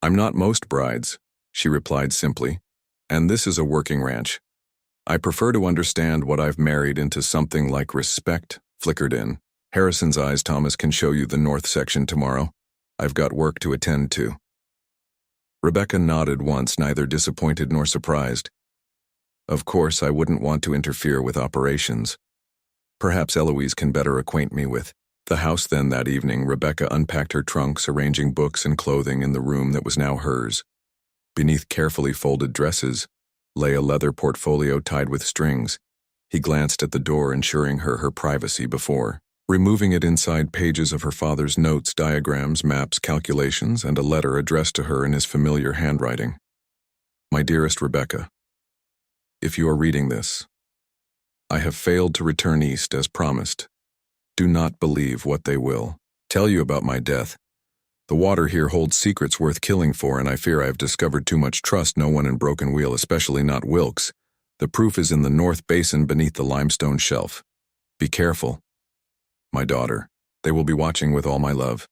"I'm not most brides," she replied simply, "and this is a working ranch. I prefer to understand what I've married into something like respect," flickered in Harrison's eyes. "Thomas can show you the north section tomorrow. I've got work to attend to." Rebecca nodded once, neither disappointed nor surprised. "Of course, I wouldn't want to interfere with operations. Perhaps Eloise can better acquaint me with the house." Then that evening, Rebecca unpacked her trunks, arranging books and clothing in the room that was now hers. Beneath carefully folded dresses lay a leather portfolio tied with strings. He glanced at the door, ensuring her privacy before removing it. Inside, pages of her father's notes, diagrams, maps, calculations, and a letter addressed to her in his familiar handwriting. "My dearest Rebecca, if you are reading this, I have failed to return east as promised. Do not believe what they will tell you about my death. The water here holds secrets worth killing for, and I fear I have discovered too much. Trust no one in Broken Wheel, especially not Wilkes. The proof is in the North Basin beneath the limestone shelf. Be careful. My daughter. They will be watching with all my love."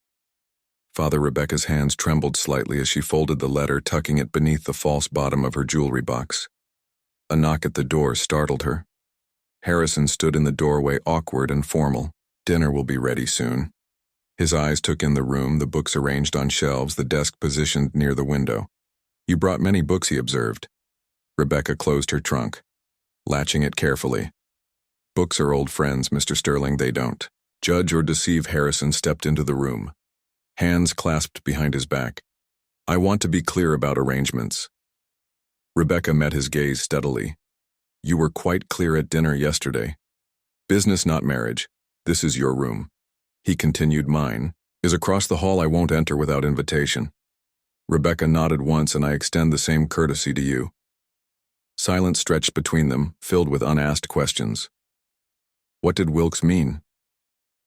Father. Rebecca's hands trembled slightly as she folded the letter, tucking it beneath the false bottom of her jewelry box. A knock at the door startled her. Harrison stood in the doorway, awkward and formal. "Dinner will be ready soon." His eyes took in the room, the books arranged on shelves, the desk positioned near the window. "You brought many books," he observed. Rebecca closed her trunk, latching it carefully. "Books are old friends, Mr. Sterling. They don't judge or deceive." Harrison stepped into the room, hands clasped behind his back. "I want to be clear about arrangements." Rebecca met his gaze steadily. "You were quite clear at dinner yesterday. Business, not marriage. This is your room." He continued. "Mine is across the hall. I won't enter without invitation." Rebecca nodded once. "And I extend the same courtesy to you." Silence stretched between them, filled with unasked questions. "What did Wilkes mean?"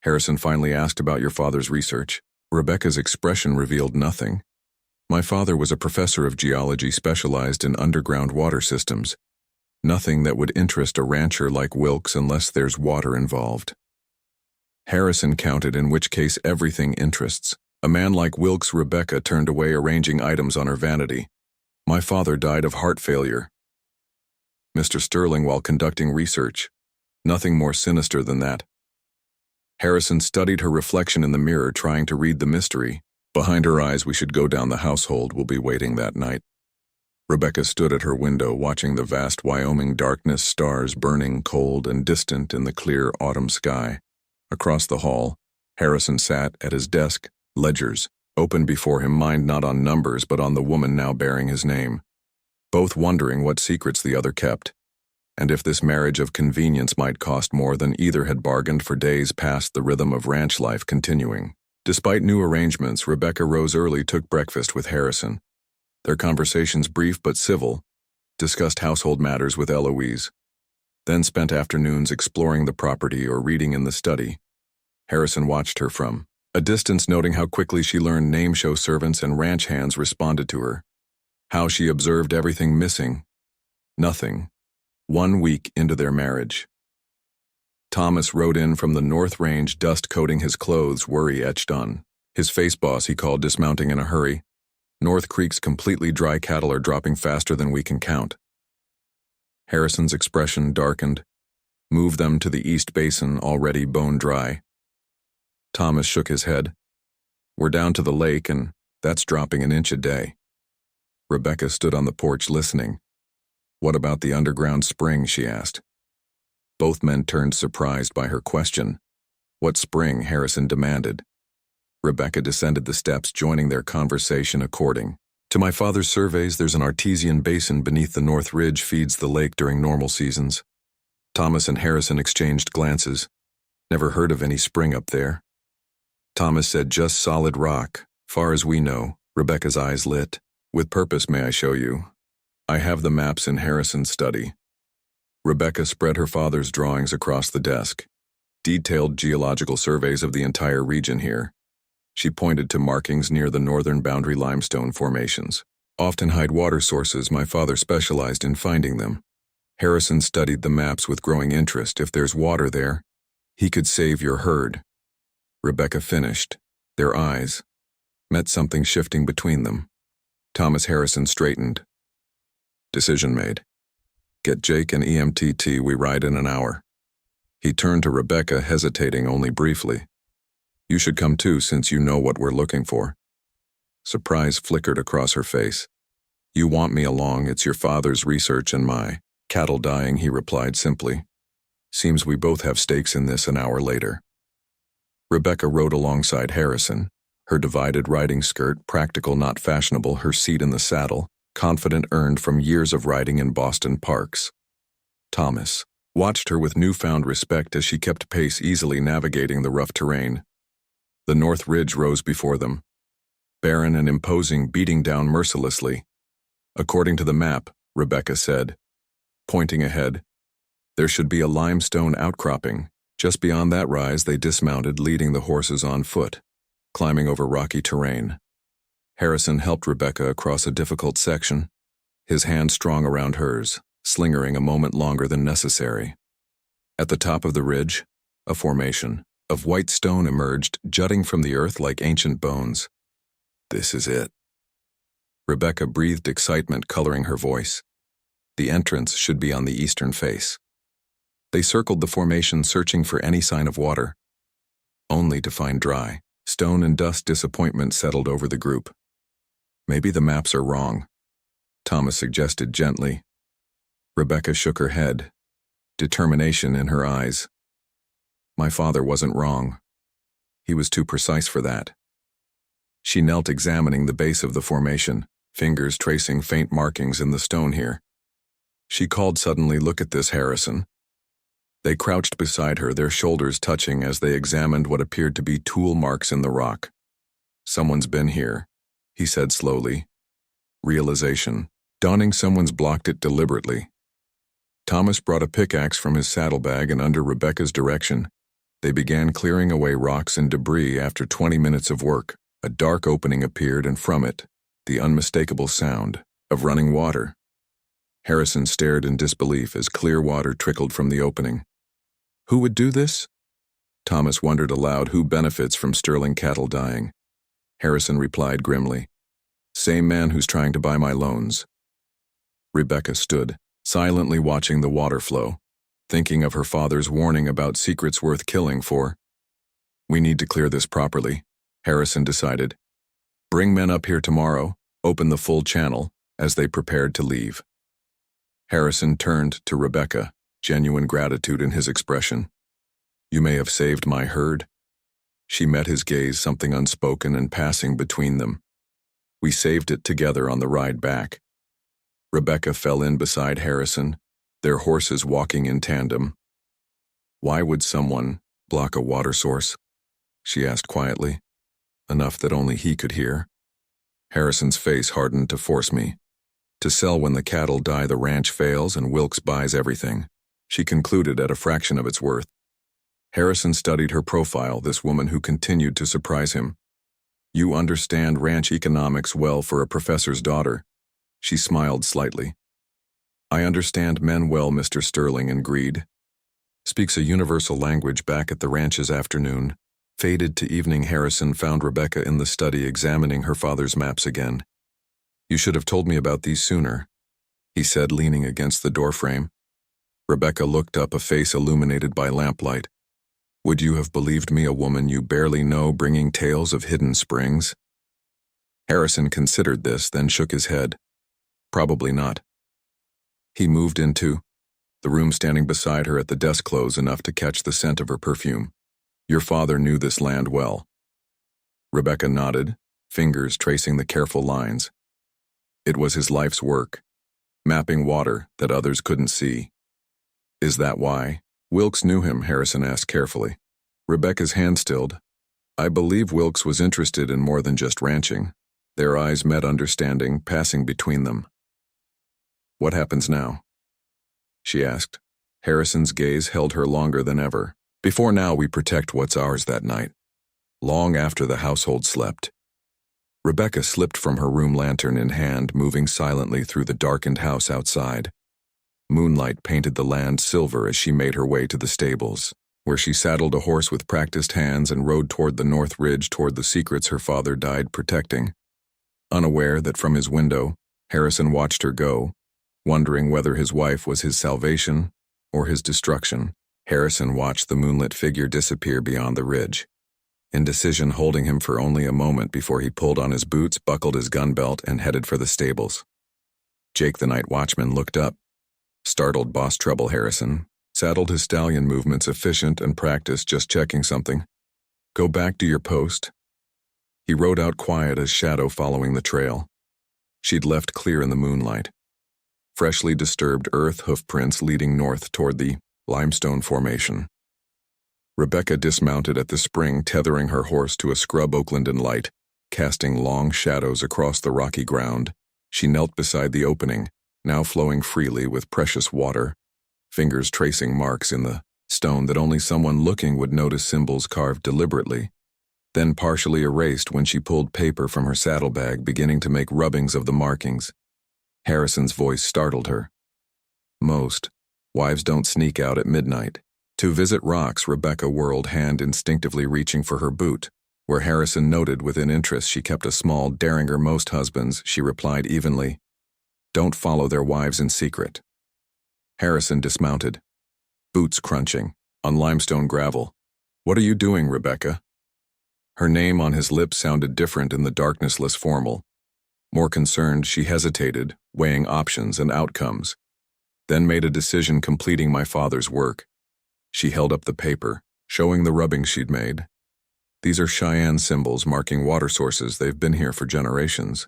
Harrison finally asked. "About your father's research." Rebecca's expression revealed nothing. "My father was a professor of geology specialized in underground water systems. Nothing that would interest a rancher like Wilkes unless there's water involved." Harrison counted, in which case everything interests a man like Wilkes. Rebecca turned away, arranging items on her vanity. "My father died of heart failure, Mr. Sterling, while conducting research. Nothing more sinister than that." Harrison studied her reflection in the mirror, trying to read the mystery behind her eyes. "We should go down. The household will be waiting that night." Rebecca stood at her window, watching the vast Wyoming darkness, stars burning cold and distant in the clear autumn sky. Across the hall, Harrison sat at his desk, ledgers open before him, mind not on numbers but on the woman now bearing his name, both wondering what secrets the other kept, and if this marriage of convenience might cost more than either had bargained for. Days passed, the rhythm of ranch life continuing. Despite new arrangements, Rebecca rose early, took breakfast with Harrison. Their conversations, brief but civil, discussed household matters with Eloise, then spent afternoons exploring the property or reading in the study. Harrison watched her from a distance, noting how quickly she learned name show servants and ranch hands responded to her, how she observed everything missing. Nothing. 1 week into their marriage. Thomas rode in from the North Range, dust coating his clothes, worry etched on his face. "Boss," he called, dismounting in a hurry. "North Creek's completely dry. Cattle are dropping faster than we can count." Harrison's expression darkened. "Move them to the East Basin, already bone dry." Thomas shook his head. "We're down to the lake, and that's dropping an inch a day." Rebecca stood on the porch listening. "What about the underground spring?" she asked. Both men turned, surprised by her question. "What spring?" Harrison demanded. Rebecca descended the steps, joining their conversation. "According to my father's surveys, there's an artesian basin beneath the North Ridge, feeds the lake during normal seasons." Thomas and Harrison exchanged glances. "Never heard of any spring up there." Thomas said, "Just solid rock, far as we know." Rebecca's eyes lit. "With purpose, may I show you?" "I have the maps in Harrison's study." Rebecca spread her father's drawings across the desk. Detailed geological surveys of the entire region here. She pointed to markings near the northern boundary limestone formations. often hide water sources. My father specialized in finding them. Harrison studied the maps with growing interest. If there's water there, he could save your herd. Rebecca finished. Their eyes met something shifting between them. Thomas Harrison straightened. Decision made. Get Jake and EMTT, we ride in an hour. He turned to Rebecca, hesitating only briefly. You should come too, since you know what we're looking for. Surprise flickered across her face. You want me along, it's your father's research and my cattle dying, he replied simply. Seems we both have stakes in this. An hour later. Rebecca rode alongside Harrison, her divided riding skirt practical not fashionable, her seat in the saddle, confident earned from years of riding in Boston parks. Thomas watched her with newfound respect as she kept pace, easily navigating the rough terrain. The North Ridge rose before them, barren and imposing, beating down mercilessly. According to the map, Rebecca said, pointing ahead, there should be a limestone outcropping. Just beyond that rise they dismounted, leading the horses on foot, climbing over rocky terrain. Harrison helped Rebecca across a difficult section, his hand strong around hers, slingering a moment longer than necessary. At the top of the ridge, a formation of white stone emerged, jutting from the earth like ancient bones. This is it. Rebecca breathed excitement, coloring her voice. The entrance should be on the eastern face. They circled the formation, searching for any sign of water, only to find dry stone and dust. Disappointment settled over the group. Maybe the maps are wrong, Thomas suggested gently. Rebecca shook her head, determination in her eyes. My father wasn't wrong. He was too precise for that. She knelt, examining the base of the formation, fingers tracing faint markings in the stone here. She called suddenly, look at this, Harrison. They crouched beside her, their shoulders touching as they examined what appeared to be tool marks in the rock. Someone's been here, he said slowly. Realization dawning, someone's blocked it deliberately. Thomas brought a pickaxe from his saddlebag, and under Rebecca's direction, they began clearing away rocks and debris. After 20 minutes of work, a dark opening appeared, and from it, the unmistakable sound of running water. Harrison stared in disbelief as clear water trickled from the opening. Who would do this? Thomas wondered aloud. Who benefits from Sterling cattle dying? Harrison replied grimly. Same man who's trying to buy my loans. Rebecca stood, silently watching the water flow, thinking of her father's warning about secrets worth killing for. We need to clear this properly, Harrison decided. Bring men up here tomorrow, open the full channel, as they prepared to leave. Harrison turned to Rebecca, genuine gratitude in his expression. You may have saved my herd. She met his gaze, something unspoken and passing between them. We saved it together on the ride back. Rebecca fell in beside Harrison, their horses walking in tandem. Why would someone block a water source? She asked quietly, enough that only he could hear. Harrison's face hardened. To force me. To sell when the cattle die, the ranch fails and Wilkes buys everything, she concluded, at a fraction of its worth. Harrison studied her profile, this woman who continued to surprise him. You understand ranch economics well for a professor's daughter. She smiled slightly. I understand men well, Mr. Sterling, and greed. Speaks a universal language. Back at the ranch's afternoon faded to evening. Harrison found Rebecca in the study, examining her father's maps again. You should have told me about these sooner, he said, leaning against the doorframe. Rebecca looked up, a face illuminated by lamplight. Would you have believed me, a woman you barely know, bringing tales of hidden springs? Harrison considered this, then shook his head. Probably not. He moved into the room, standing beside her at the desk, close enough to catch the scent of her perfume. Your father knew this land well. Rebecca nodded, fingers tracing the careful lines. It was his life's work, mapping water that others couldn't see. Is that why Wilkes knew him? Harrison asked carefully. Rebecca's hand stilled. I believe Wilkes was interested in more than just ranching. Their eyes met, understanding passing between them. What happens now? She asked. Harrison's gaze held her longer than ever. Before now, we protect what's ours that night, long after the household slept. Rebecca slipped from her room, lantern in hand, moving silently through the darkened house outside. Moonlight painted the land silver as she made her way to the stables, where she saddled a horse with practiced hands and rode toward the north ridge, toward the secrets her father died protecting. Unaware that from his window, Harrison watched her go, wondering whether his wife was his salvation or his destruction. Harrison watched the moonlit figure disappear beyond the ridge, indecision holding him for only a moment before he pulled on his boots, buckled his gun belt, and headed for the stables. Jake the night watchman looked up. Startled Boss Trouble Harrison saddled his stallion, movements efficient and practiced, just checking something. Go back to your post. He rode out quiet as shadow following the trail. She'd left clear in the moonlight. Freshly disturbed earth hoofprints leading north toward the limestone formation. Rebecca dismounted at the spring, tethering her horse to a scrub Oakland light, casting long shadows across the rocky ground. She knelt beside the opening, now flowing freely with precious water, fingers tracing marks in the stone that only someone looking would notice, symbols carved deliberately, then partially erased when she pulled paper from her saddlebag, beginning to make rubbings of the markings. Harrison's voice startled her. Most wives don't sneak out at midnight to visit rocks. Rebecca whirled, hand instinctively reaching for her boot, where Harrison noted with an interest she kept a small derringer. Most husbands, she replied evenly, don't follow their wives in secret. Harrison dismounted, boots crunching on limestone gravel. What are you doing, Rebecca? Her name on his lips sounded different in the darkness, less formal. More concerned, she hesitated, weighing options and outcomes, then made a decision, completing my father's work. She held up the paper, showing the rubbings she'd made. These are Cheyenne symbols marking water sources. They've been here for generations.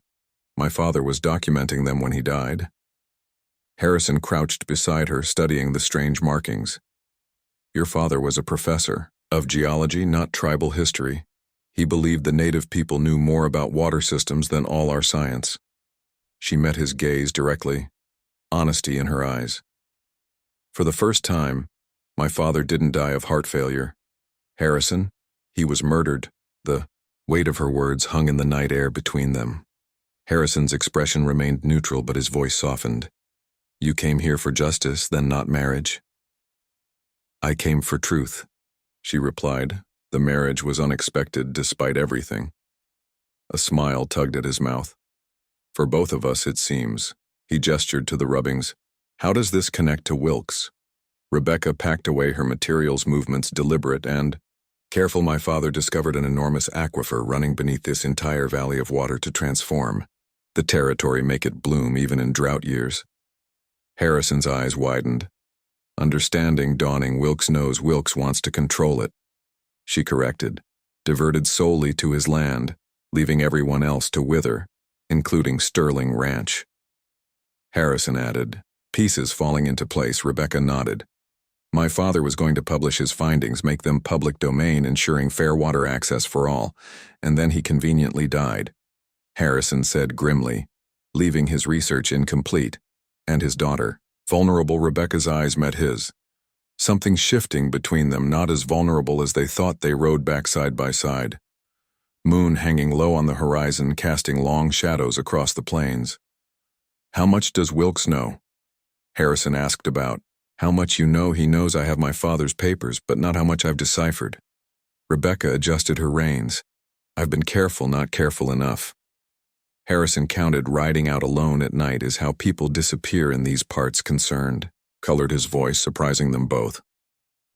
My father was documenting them when he died. Harrison crouched beside her, studying the strange markings. Your father was a professor of geology, not tribal history. He believed the native people knew more about water systems than all our science. She met his gaze directly, honesty in her eyes. For the first time, my father didn't die of heart failure. Harrison, he was murdered. The weight of her words hung in the night air between them. Harrison's expression remained neutral, but his voice softened. You came here for justice, then not marriage? I came for truth, she replied. The marriage was unexpected despite everything. A smile tugged at his mouth. For both of us, it seems. He gestured to the rubbings. How does this connect to Wilkes? Rebecca packed away her materials, movements deliberate and careful. My father discovered an enormous aquifer running beneath this entire valley of water to transform the territory, make it bloom even in drought years. Harrison's eyes widened. Understanding dawning. Wilkes knows. Wilkes wants to control it. She corrected, diverted solely to his land, leaving everyone else to wither, including Sterling Ranch. Harrison added, pieces falling into place. Rebecca nodded. My father was going to publish his findings, make them public domain, ensuring fair water access for all, and then he conveniently died. Harrison said grimly, leaving his research incomplete, and his daughter, vulnerable. Rebecca's eyes met his. Something shifting between them, not as vulnerable as they thought. They rode back side by side. Moon hanging low on the horizon, casting long shadows across the plains. How much does Wilkes know? Harrison asked about. How much you know? He knows I have my father's papers, but not how much I've deciphered. Rebecca adjusted her reins. I've been careful, not careful enough. Harrison counted. Riding out alone at night is how people disappear in these parts. Concerned colored his voice, surprising them both.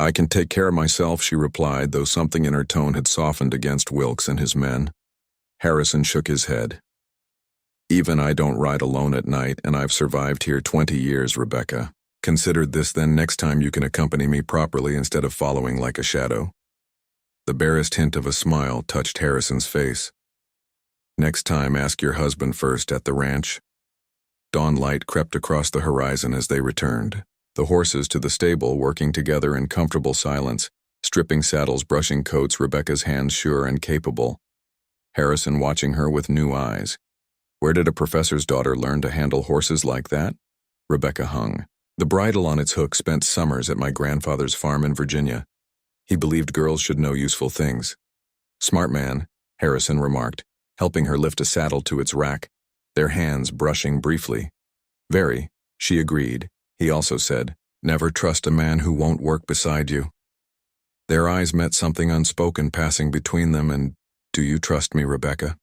I can take care of myself, she replied, though something in her tone had softened against Wilkes and his men. Harrison shook his head. Even I don't ride alone at night, and I've survived here 20 years, Rebecca. Consider this then, next time you can accompany me properly instead of following like a shadow. The barest hint of a smile touched Harrison's face. Next time, ask your husband first at the ranch. Dawn light crept across the horizon as they returned. The horses to the stable, working together in comfortable silence, stripping saddles, brushing coats, Rebecca's hands sure and capable. Harrison watching her with new eyes. Where did a professor's daughter learn to handle horses like that? Rebecca hung. The bridle on its hook. Spent summers at my grandfather's farm in Virginia. He believed girls should know useful things. Smart man, Harrison remarked. helping her lift a saddle to its rack, their hands brushing briefly. Very, she agreed. He also said, never trust a man who won't work beside you. Their eyes met, something unspoken passing between them, and, do you trust me, Rebecca?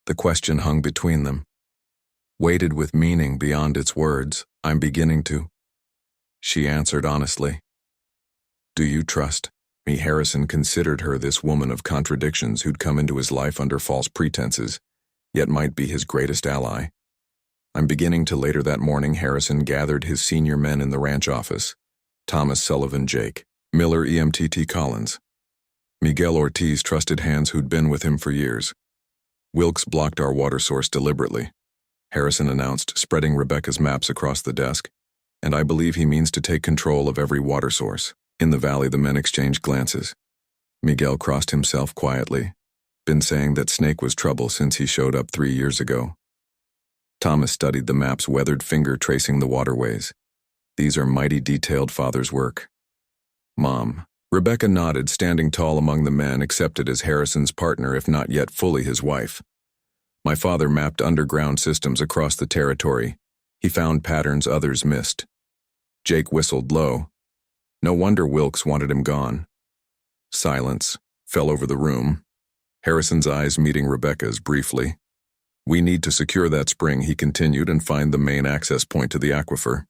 The question hung between them, weighted with meaning beyond its words. I'm beginning to. She answered honestly. Do you trust me? Harrison considered her this woman of contradictions who'd come into his life under false pretenses, yet might be his greatest ally. I'm beginning to. Later that morning, Harrison gathered his senior men in the ranch office. Thomas Sullivan, Jake Miller, EMTT Collins, Miguel Ortiz, trusted hands who'd been with him for years. Wilkes blocked our water source deliberately, Harrison announced, spreading Rebecca's maps across the desk, and I believe he means to take control of every water source. In the valley, the men exchanged glances. Miguel crossed himself quietly. Been saying that Snake was trouble since he showed up 3 years ago. Thomas studied the map's weathered finger tracing the waterways. These are mighty detailed father's work. Mom. Rebecca nodded, standing tall among the men, accepted as Harrison's partner if not yet fully his wife. My father mapped underground systems across the territory. He found patterns others missed. Jake whistled low. No wonder Wilkes wanted him gone. Silence fell over the room, Harrison's eyes meeting Rebecca's briefly. We need to secure that spring, he continued, and find the main access point to the aquifer.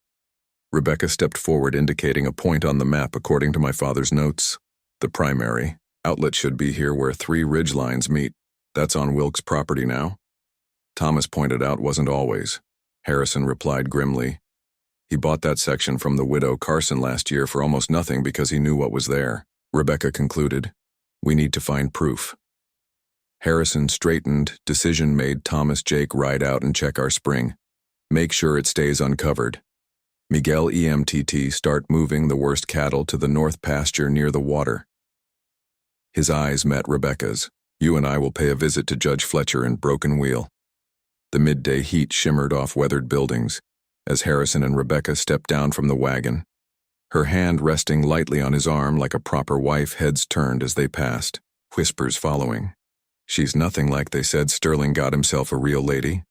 Rebecca stepped forward, indicating a point on the map according to my father's notes. The primary outlet should be here where 3 ridge lines meet. That's on Wilkes' property now. Thomas pointed out wasn't always. Harrison replied grimly. He bought that section from the widow Carson last year for almost nothing because he knew what was there. Rebecca concluded. We need to find proof. Harrison straightened. Decision made. Thomas, Jake, ride out and check our spring. Make sure it stays uncovered. Miguel, EMTT, start moving the worst cattle to the north pasture near the water. His eyes met Rebecca's. You and I will pay a visit to Judge Fletcher in Broken Wheel. The midday heat shimmered off weathered buildings as Harrison and Rebecca stepped down from the wagon. Her hand resting lightly on his arm like a proper wife, heads turned as they passed, whispers following. She's nothing like they said. Sterling got himself a real lady.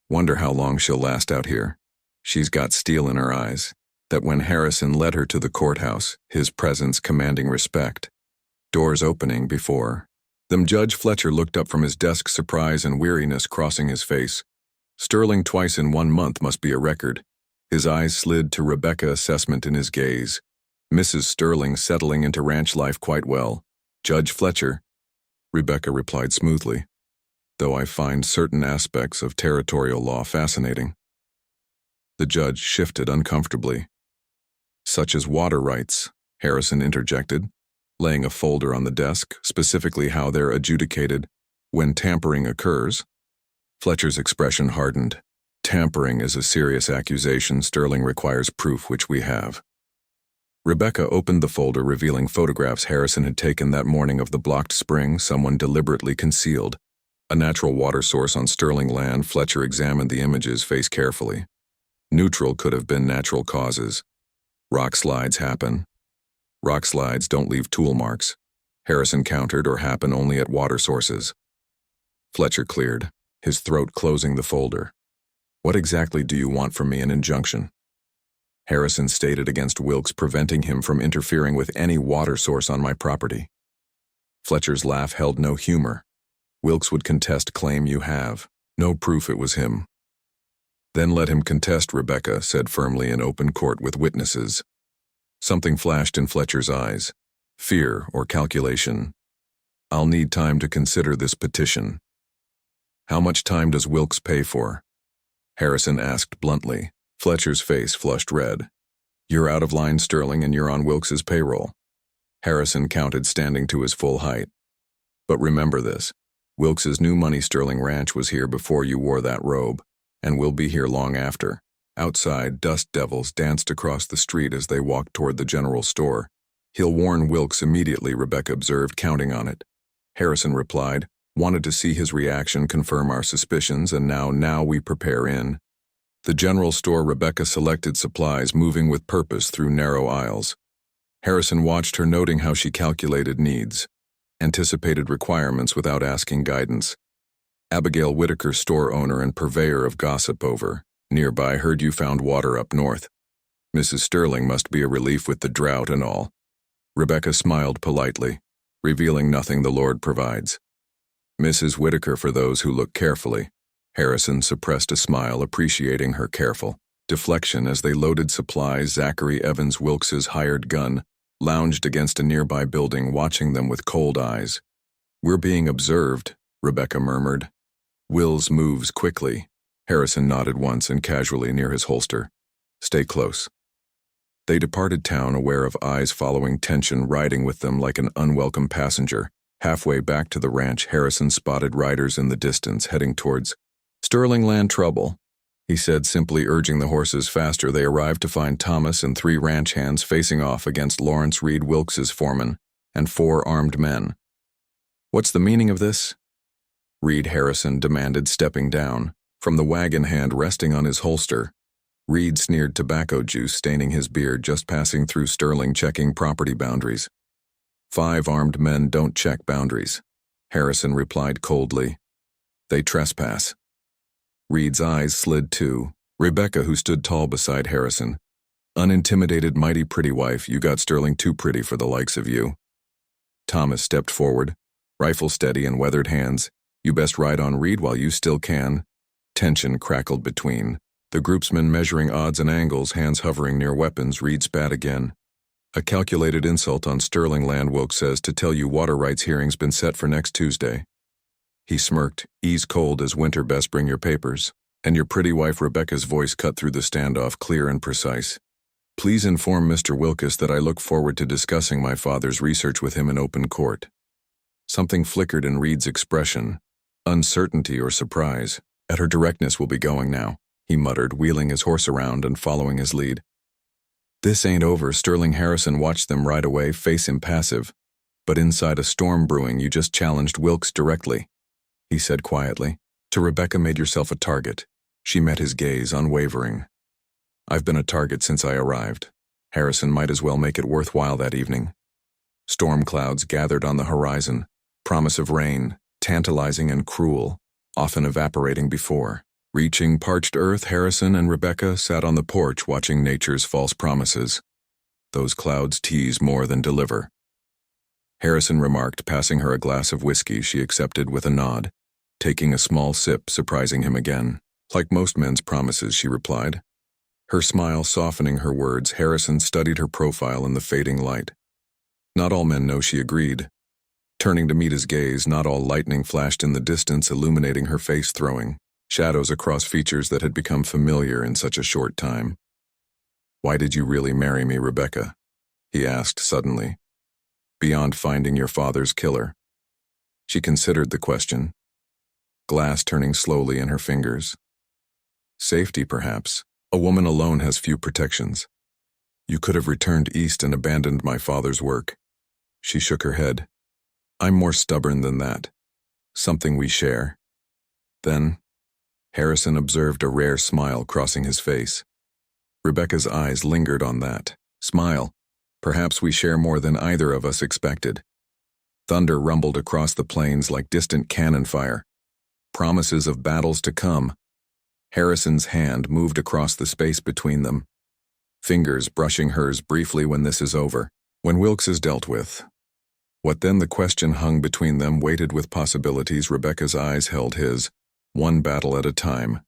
Wonder how long she'll last out here. She's got steel in her eyes. That when Harrison led her to the courthouse, his presence commanding respect. Doors opening before them. Judge Fletcher looked up from his desk, surprise and weariness crossing his face. Sterling twice in 1 month must be a record. His eyes slid to Rebecca, assessment in his gaze. Mrs. Sterling settling into ranch life quite well. Judge Fletcher, Rebecca replied smoothly, though I find certain aspects of territorial law fascinating. The judge shifted uncomfortably. Such as water rights, Harrison interjected, laying a folder on the desk, specifically how they're adjudicated when tampering occurs. Fletcher's expression hardened. Tampering is a serious accusation. Sterling requires proof, which we have. Rebecca opened the folder, revealing photographs Harrison had taken that morning of the blocked spring someone deliberately concealed. A natural water source on Sterling land. Fletcher examined the images, face carefully. Neutral could have been natural causes. Rock slides happen. Rock slides don't leave tool marks, Harrison countered, or happen only at water sources. Fletcher cleared, his throat closing the folder. What exactly do you want from me? An injunction? Harrison stated against Wilkes, preventing him from interfering with any water source on my property. Fletcher's laugh held no humor. Wilkes would contest claim you have. No proof it was him. Then let him contest, Rebecca said firmly, in open court with witnesses. Something flashed in Fletcher's eyes. Fear or calculation. I'll need time to consider this petition. How much time does Wilkes pay for? Harrison asked bluntly. Fletcher's face flushed red. You're out of line, Sterling, and you're on Wilkes's payroll. Harrison counted, standing to his full height. But remember this. Wilkes's new money Sterling Ranch was here before you wore that robe, and will be here long after. Outside, dust devils danced across the street as they walked toward the general store. He'll warn Wilkes immediately, Rebecca observed, counting on it. Harrison replied, wanted to see his reaction, confirm our suspicions, and now we prepare in. The general store. Rebecca selected supplies, moving with purpose through narrow aisles. Harrison watched her, noting how she calculated needs, anticipated requirements without asking guidance. Abigail Whitaker, store owner and purveyor of gossip over. Nearby, heard you found water up north. Mrs. Sterling must be a relief with the drought and all. Rebecca smiled politely, revealing nothing the Lord provides. Mrs. Whitaker for those who look carefully. Harrison suppressed a smile, appreciating her careful deflection as they loaded supplies. Zachary Evans Wilkes's hired gun lounged against a nearby building, watching them with cold eyes. "We're being observed," Rebecca murmured. "Will's moves quickly." Harrison nodded once and casually near his holster. "Stay close." They departed town, aware of eyes following, tension riding with them like an unwelcome passenger. Halfway back to the ranch, Harrison spotted riders in the distance heading towards Sterling Land. "Trouble," he said, simply urging the horses faster. They arrived to find Thomas and 3 ranch hands facing off against Lawrence Reed Wilkes's foreman and 4 armed men. "What's the meaning of this?" Reed, Harrison demanded, stepping down. From the wagon, hand resting on his holster, Reed sneered, tobacco juice staining his beard, "Just passing through Sterling, checking property boundaries." 5 armed men don't check boundaries," Harrison replied coldly. "They trespass." Reed's eyes slid to Rebecca, who stood tall beside Harrison. "Unintimidated, mighty pretty wife. You got Sterling too pretty for the likes of you." Thomas stepped forward, rifle steady and weathered hands. "You best ride on, Reed, while you still can." Tension crackled between the groupsmen, measuring odds and angles, hands hovering near weapons. Reed spat again. "A calculated insult on Sterling Land. Wilkes says to tell you water rights hearing's been set for next Tuesday." He smirked, "Ease cold as winter. Best bring your papers." "And your pretty wife." Rebecca's voice cut through the standoff, clear and precise. "Please inform Mr. Wilkes that I look forward to discussing my father's research with him in open court." Something flickered in Reed's expression, uncertainty or surprise. "At her directness, we'll be going now," he muttered, wheeling his horse around and following his lead. "This ain't over." Sterling Harrison watched them ride away, face impassive. "But inside a storm brewing. You just challenged Wilkes directly," he said quietly. To Rebecca, "Made yourself a target." She met his gaze, unwavering. "I've been a target since I arrived." Harrison might as well make it worthwhile that evening. Storm clouds gathered on the horizon, promise of rain, tantalizing and cruel, often evaporating before. Reaching parched earth, Harrison and Rebecca sat on the porch watching nature's false promises. Those clouds tease more than deliver. Harrison remarked, passing her a glass of whiskey. She accepted with a nod, taking a small sip, surprising him again. "Like most men's promises," she replied, her smile softening her words. Harrison studied her profile in the fading light. "Not all men know," she agreed. Turning to meet his gaze, not all lightning flashed in the distance, illuminating her face, throwing shadows across features that had become familiar in such a short time. "Why did you really marry me, Rebecca?" he asked suddenly. "Beyond finding your father's killer." She considered the question, glass turning slowly in her fingers. "Safety, perhaps. A woman alone has few protections. You could have returned east and abandoned my father's work." She shook her head. "I'm more stubborn than that. Something we share." Then, Harrison observed a rare smile crossing his face. Rebecca's eyes lingered on that smile. "Perhaps we share more than either of us expected." Thunder rumbled across the plains like distant cannon fire. Promises of battles to come. Harrison's hand moved across the space between them, fingers brushing hers briefly. "When this is over, when Wilkes is dealt with, what then?" The question hung between them, weighted with possibilities. Rebecca's eyes held his, one battle at a time.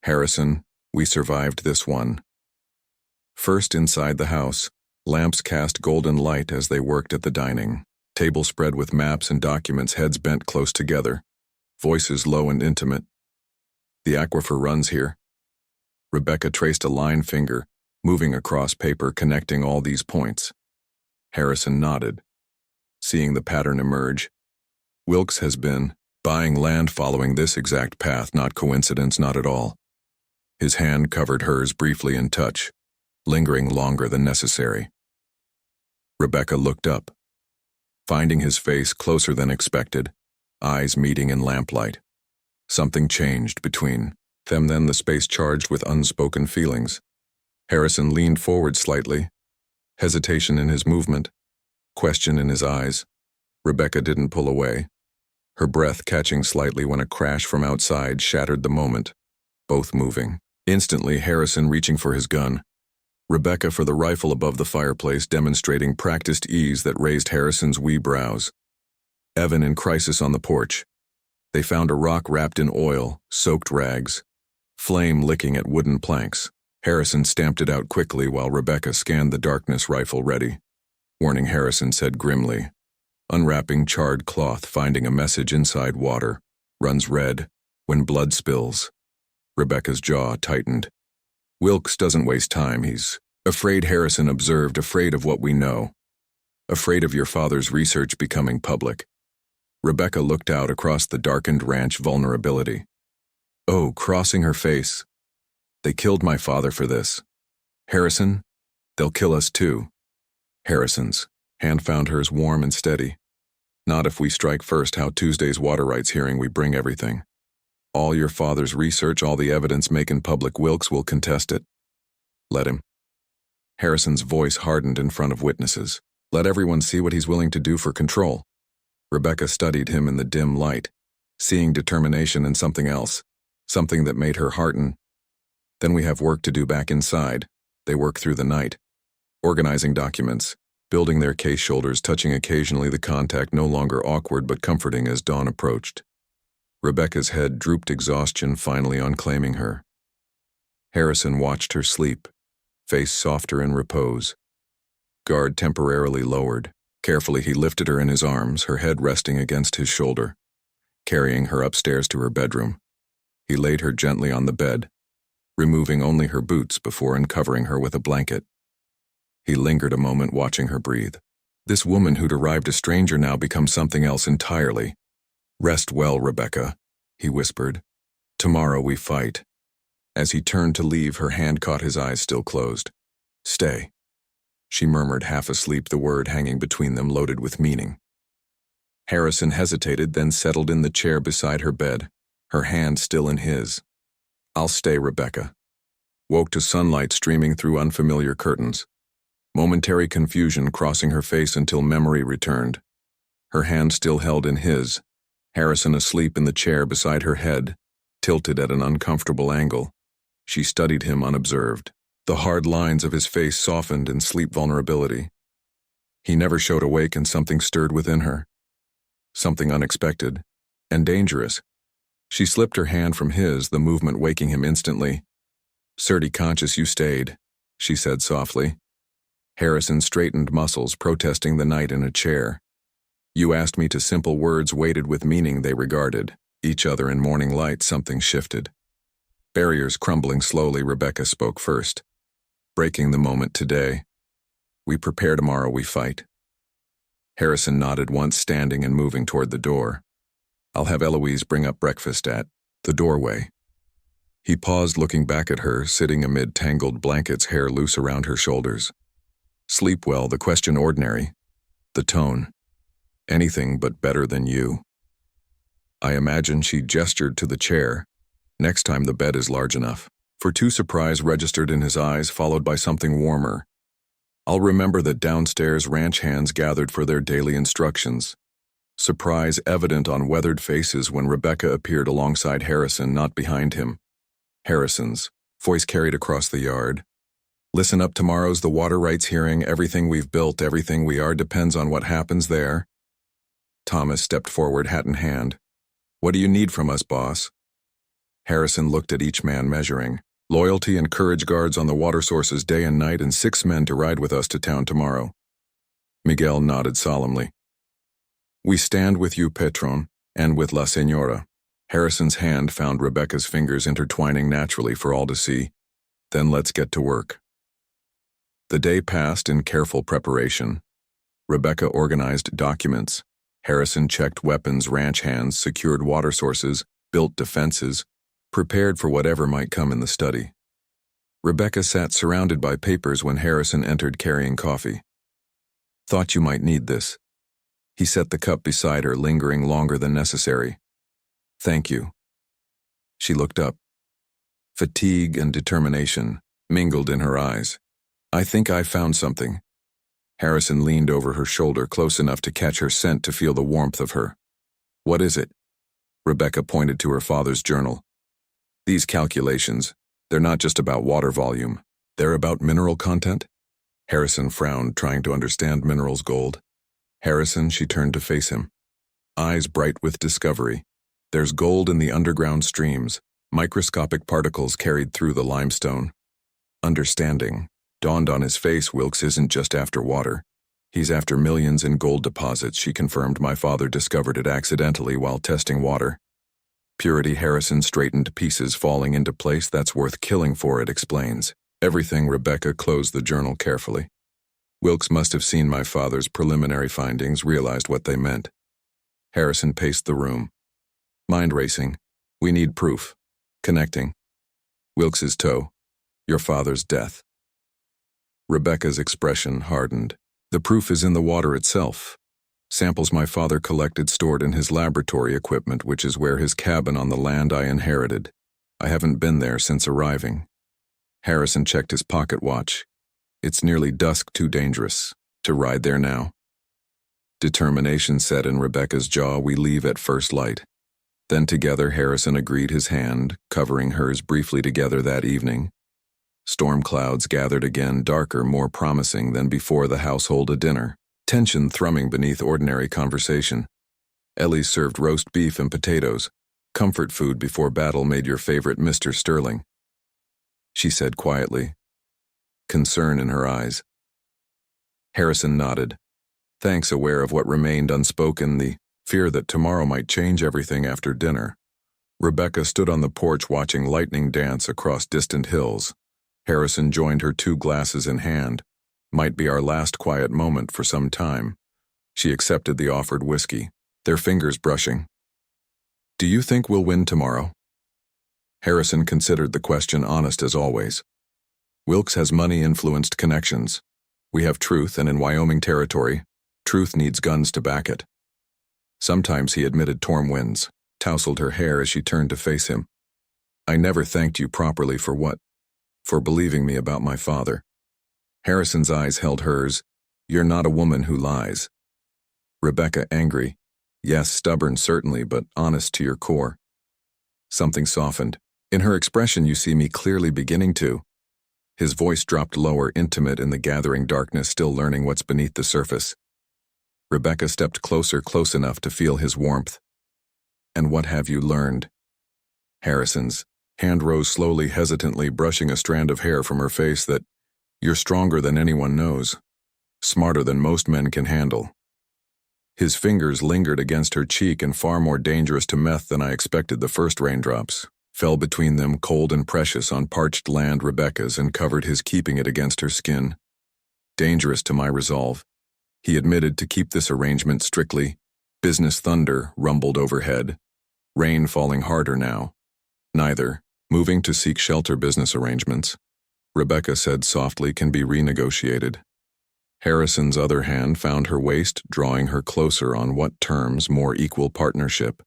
"Harrison, we survived this one." First, inside the house, lamps cast golden light as they worked at the dining table spread with maps and documents, heads bent close together, voices low and intimate. "The aquifer runs here." Rebecca traced a line finger, moving across paper, connecting all these points. Harrison nodded, seeing the pattern emerge. "Wilkes has been buying land following this exact path. Not coincidence, not at all." His hand covered hers briefly in touch, lingering longer than necessary. Rebecca looked up, finding his face closer than expected, eyes meeting in lamplight. Something changed between them then, the space charged with unspoken feelings. Harrison leaned forward slightly, hesitation in his movement, question in his eyes. Rebecca didn't pull away. her breath catching slightly when a crash from outside shattered the moment, both moving. Instantly, Harrison reaching for his gun. Rebecca for the rifle above the fireplace, demonstrating practiced ease that raised Harrison's wee brows. Evan in crisis on the porch. They found a rock wrapped in oil, soaked rags. Flame licking at wooden planks. Harrison stamped it out quickly while Rebecca scanned the darkness, rifle ready. Warning, Harrison said grimly. Unwrapping charred cloth, finding a message inside water. Runs red. When blood spills. Rebecca's jaw tightened. Wilkes doesn't waste time, he's afraid, Harrison observed, afraid of what we know. Afraid of your father's research becoming public. Rebecca looked out across the darkened ranch, vulnerability. Oh, crossing her face. They killed my father for this. Harrison, they'll kill us too. Harrison's hand found hers warm and steady. Not if we strike first. How Tuesday's water rights hearing we bring everything. All your father's research, all the evidence making public. Wilkes will contest it. Let him. Harrison's voice hardened in front of witnesses. Let everyone see what he's willing to do for control. Rebecca studied him in the dim light, seeing determination in something else, something that made her hearten. Then we have work to do back inside. They work through the night, organizing documents, building their case, shoulders touching occasionally, the contact no longer awkward but comforting as dawn approached. Rebecca's head drooped, exhaustion finally unclaiming her. Harrison watched her sleep, face softer in repose. Guard temporarily lowered. Carefully he lifted her in his arms, her head resting against his shoulder, carrying her upstairs to her bedroom. He laid her gently on the bed, removing only her boots before uncovering her with a blanket. He lingered a moment watching her breathe. This woman who'd arrived a stranger now become something else entirely. Rest well, Rebecca, he whispered. Tomorrow we fight. As he turned to leave, her hand caught his, eyes still closed. Stay, she murmured, half asleep, the word hanging between them loaded with meaning. Harrison hesitated, then settled in the chair beside her bed, her hand still in his. I'll stay, Rebecca. Woke to sunlight streaming through unfamiliar curtains. Momentary confusion crossing her face until memory returned. Her hand still held in his. Harrison asleep in the chair beside her head, tilted at an uncomfortable angle. She studied him unobserved. The hard lines of his face softened in sleep vulnerability. He never showed awake, and something stirred within her. Something unexpected and dangerous. She slipped her hand from his, the movement waking him instantly. Certy conscious you stayed, she said softly. Harrison straightened muscles, protesting the night in a chair. You asked me to, simple words weighted with meaning. They regarded each other in morning light. Something shifted. Barriers crumbling slowly. Rebecca spoke first, breaking the moment. Today, we prepare, tomorrow we fight. Harrison nodded once, standing and moving toward the door. I'll have Eloise bring up breakfast at the doorway. He paused, looking back at her, sitting amid tangled blankets, hair loose around her shoulders. Sleep well, the question ordinary. The tone. Anything but better than you. I imagine she gestured to the chair. Next time the bed is large enough. For two, surprise registered in his eyes, followed by something warmer. I'll remember that. Downstairs, ranch hands gathered for their daily instructions. Surprise evident on weathered faces when Rebecca appeared alongside Harrison, not behind him. Harrison's voice carried across the yard. Listen up, tomorrow's the water rights hearing. Everything we've built, everything we are, depends on what happens there. Thomas stepped forward, hat in hand. What do you need from us, boss? Harrison looked at each man, measuring. Loyalty and courage, guards on the water sources day and night, and 6 men to ride with us to town tomorrow. Miguel nodded solemnly. We stand with you, Petron, and with La Señora. Harrison's hand found Rebecca's fingers, intertwining naturally for all to see. Then let's get to work. The day passed in careful preparation. Rebecca organized documents. Harrison checked weapons, ranch hands secured water sources, built defenses, prepared for whatever might come in the study. Rebecca sat surrounded by papers when Harrison entered, carrying coffee. Thought you might need this. He set the cup beside her, lingering longer than necessary. Thank you. She looked up. Fatigue and determination mingled in her eyes. I think I found something. Harrison leaned over her shoulder, close enough to catch her scent, to feel the warmth of her. What is it? Rebecca pointed to her father's journal. These calculations, they're not just about water volume. They're about mineral content? Harrison frowned, trying to understand minerals gold. Harrison, she turned to face him. Eyes bright with discovery. There's gold in the underground streams, microscopic particles carried through the limestone. Understanding dawned on his face. Wilkes isn't just after water. He's after millions in gold deposits, she confirmed. My father discovered it accidentally while testing water. Purity. Harrison straightened, pieces falling into place. That's worth killing for, it explains. Everything. Rebecca closed the journal carefully. Wilkes must have seen my father's preliminary findings, realized what they meant. Harrison paced the room. Mind racing. We need proof. Connecting. Wilkes's toe. Your father's death. Rebecca's expression hardened. The proof is in the water itself. Samples my father collected stored in his laboratory equipment, which is where his cabin on the land I inherited. I haven't been there since arriving. Harrison checked his pocket watch. It's nearly dusk, too dangerous to ride there now. Determination set in Rebecca's jaw. We leave at first light. Then together, Harrison agreed, his hand covering hers briefly together that evening. Storm clouds gathered again, darker, more promising than before the household. A dinner, tension thrumming beneath ordinary conversation. Ellie served roast beef and potatoes, comfort food before battle. Made your favorite, Mr. Sterling, she said quietly, concern in her eyes. Harrison nodded, thanks, aware of what remained unspoken, the fear that tomorrow might change everything. After dinner, Rebecca stood on the porch watching lightning dance across distant hills. Harrison joined her, 2 glasses in hand. Might be our last quiet moment for some time. She accepted the offered whiskey, their fingers brushing. Do you think we'll win tomorrow? Harrison considered the question, honest as always. Wilkes has money-influenced connections. We have truth, and in Wyoming territory, truth needs guns to back it. Sometimes, he admitted. Torm wins, tousled her hair as she turned to face him. I never thanked you properly for what? For believing me about my father. Harrison's eyes held hers. You're not a woman who lies. Rebecca, angry. Yes, stubborn certainly, but honest to your core. Something softened. In her expression, you see me clearly beginning to. His voice dropped lower, intimate in the gathering darkness, still learning what's beneath the surface. Rebecca stepped closer, close enough to feel his warmth. And what have you learned? Harrison's hand rose slowly, hesitantly, brushing a strand of hair from her face. That you're stronger than anyone knows, smarter than most men can handle. His fingers lingered against her cheek, and far more dangerous to meth than I expected. The first raindrops fell between them, cold and precious, on parched land, Rebecca's, and covered his, keeping it against her skin. Dangerous to my resolve. He admitted, to keep this arrangement strictly. Business. Thunder rumbled overhead. Rain falling harder now. Neither, moving to seek shelter. Business arrangements, Rebecca said softly, can be renegotiated. Harrison's other hand found her waist, drawing her closer. On what terms? More equal partnership.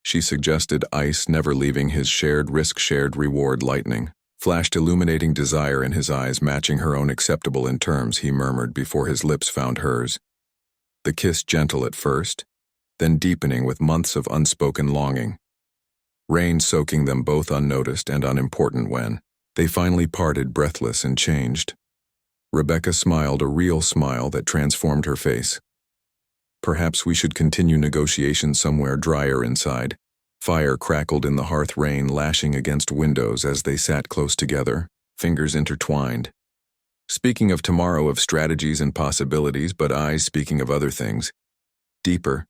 She suggested, ice never leaving his, shared risk, shared reward. Lightning flashed, illuminating desire in his eyes, matching her own. Acceptable in terms, he murmured before his lips found hers. The kiss gentle at first, then deepening with months of unspoken longing. Rain soaking them both unnoticed and unimportant when they finally parted, breathless and changed. Rebecca smiled, a real smile that transformed her face. Perhaps we should continue negotiations somewhere drier inside. Fire crackled in the hearth, rain lashing against windows as they sat close together, fingers intertwined. Speaking of tomorrow, of strategies and possibilities, but eyes speaking of other things. Deeper.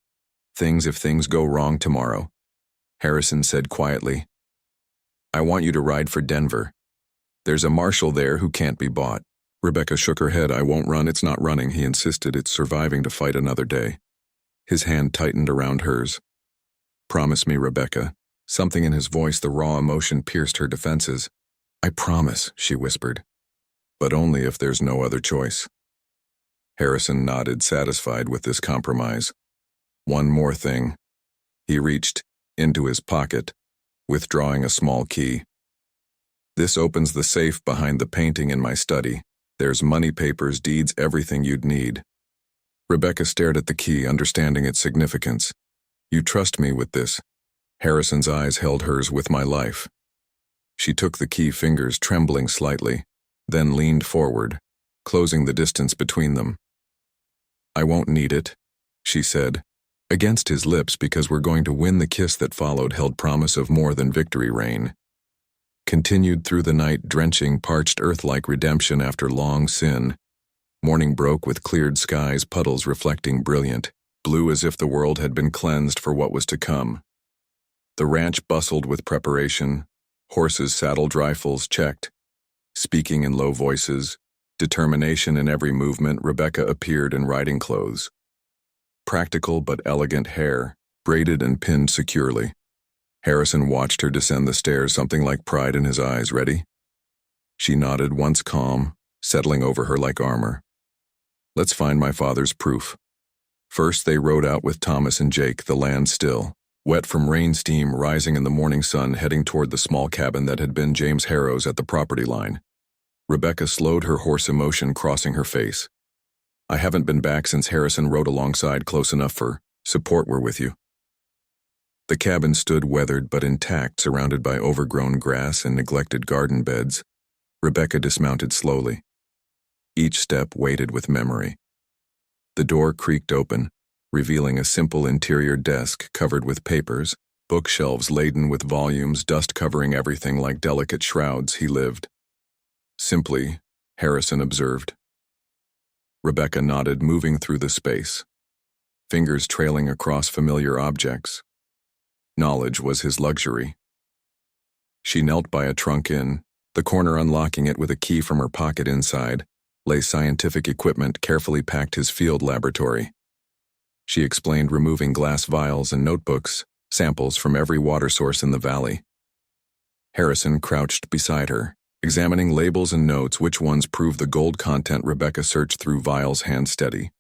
Things if things go wrong tomorrow. Harrison said quietly. I want you to ride for Denver. There's a marshal there who can't be bought. Rebecca shook her head. I won't run. It's not running, he insisted. It's surviving to fight another day. His hand tightened around hers. Promise me, Rebecca. Something in his voice, the raw emotion, pierced her defenses. I promise, she whispered. But only if there's no other choice. Harrison nodded, satisfied with this compromise. One more thing. He reached into his pocket, withdrawing a small key. This opens the safe behind the painting in my study. There's money, papers, deeds, everything you'd need. Rebecca stared at the key, understanding its significance. You trust me with this. Harrison's eyes held hers with my life. She took the key fingers, trembling slightly, then leaned forward, closing the distance between them. I won't need it, she said, against his lips, because we're going to win. The kiss that followed held promise of more than victory. Rain continued through the night, drenching parched earth like redemption after long sin. Morning broke with cleared skies, puddles reflecting brilliant blue as if the world had been cleansed for what was to come. The ranch bustled with preparation, horses saddled, rifles checked. Speaking in low voices, determination in every movement, Rebecca appeared in riding clothes. Practical but elegant hair, braided and pinned securely. Harrison watched her descend the stairs, something like pride in his eyes. Ready? She nodded, once calm, settling over her like armor. Let's find my father's proof. First they rode out with Thomas and Jake, the land still, wet from rain, steam rising in the morning sun, heading toward the small cabin that had been James Harrow's at the property line. Rebecca slowed her horse, emotion crossing her face. I haven't been back since Harrison rode alongside, close enough for support. We're with you. The cabin stood weathered but intact, surrounded by overgrown grass and neglected garden beds. Rebecca dismounted slowly. Each step weighted with memory. The door creaked open, revealing a simple interior desk covered with papers, bookshelves laden with volumes, dust covering everything like delicate shrouds. He lived simply, Harrison observed. Rebecca nodded, moving through the space, fingers trailing across familiar objects. Knowledge was his luxury. She knelt by a trunk in the corner, unlocking it with a key from her pocket. Inside lay scientific equipment, carefully packed, his field laboratory. She explained, removing glass vials and notebooks, samples from every water source in the valley. Harrison crouched beside her, examining labels and notes. Which ones proved the gold content? Rebecca searched through vials, hand steady.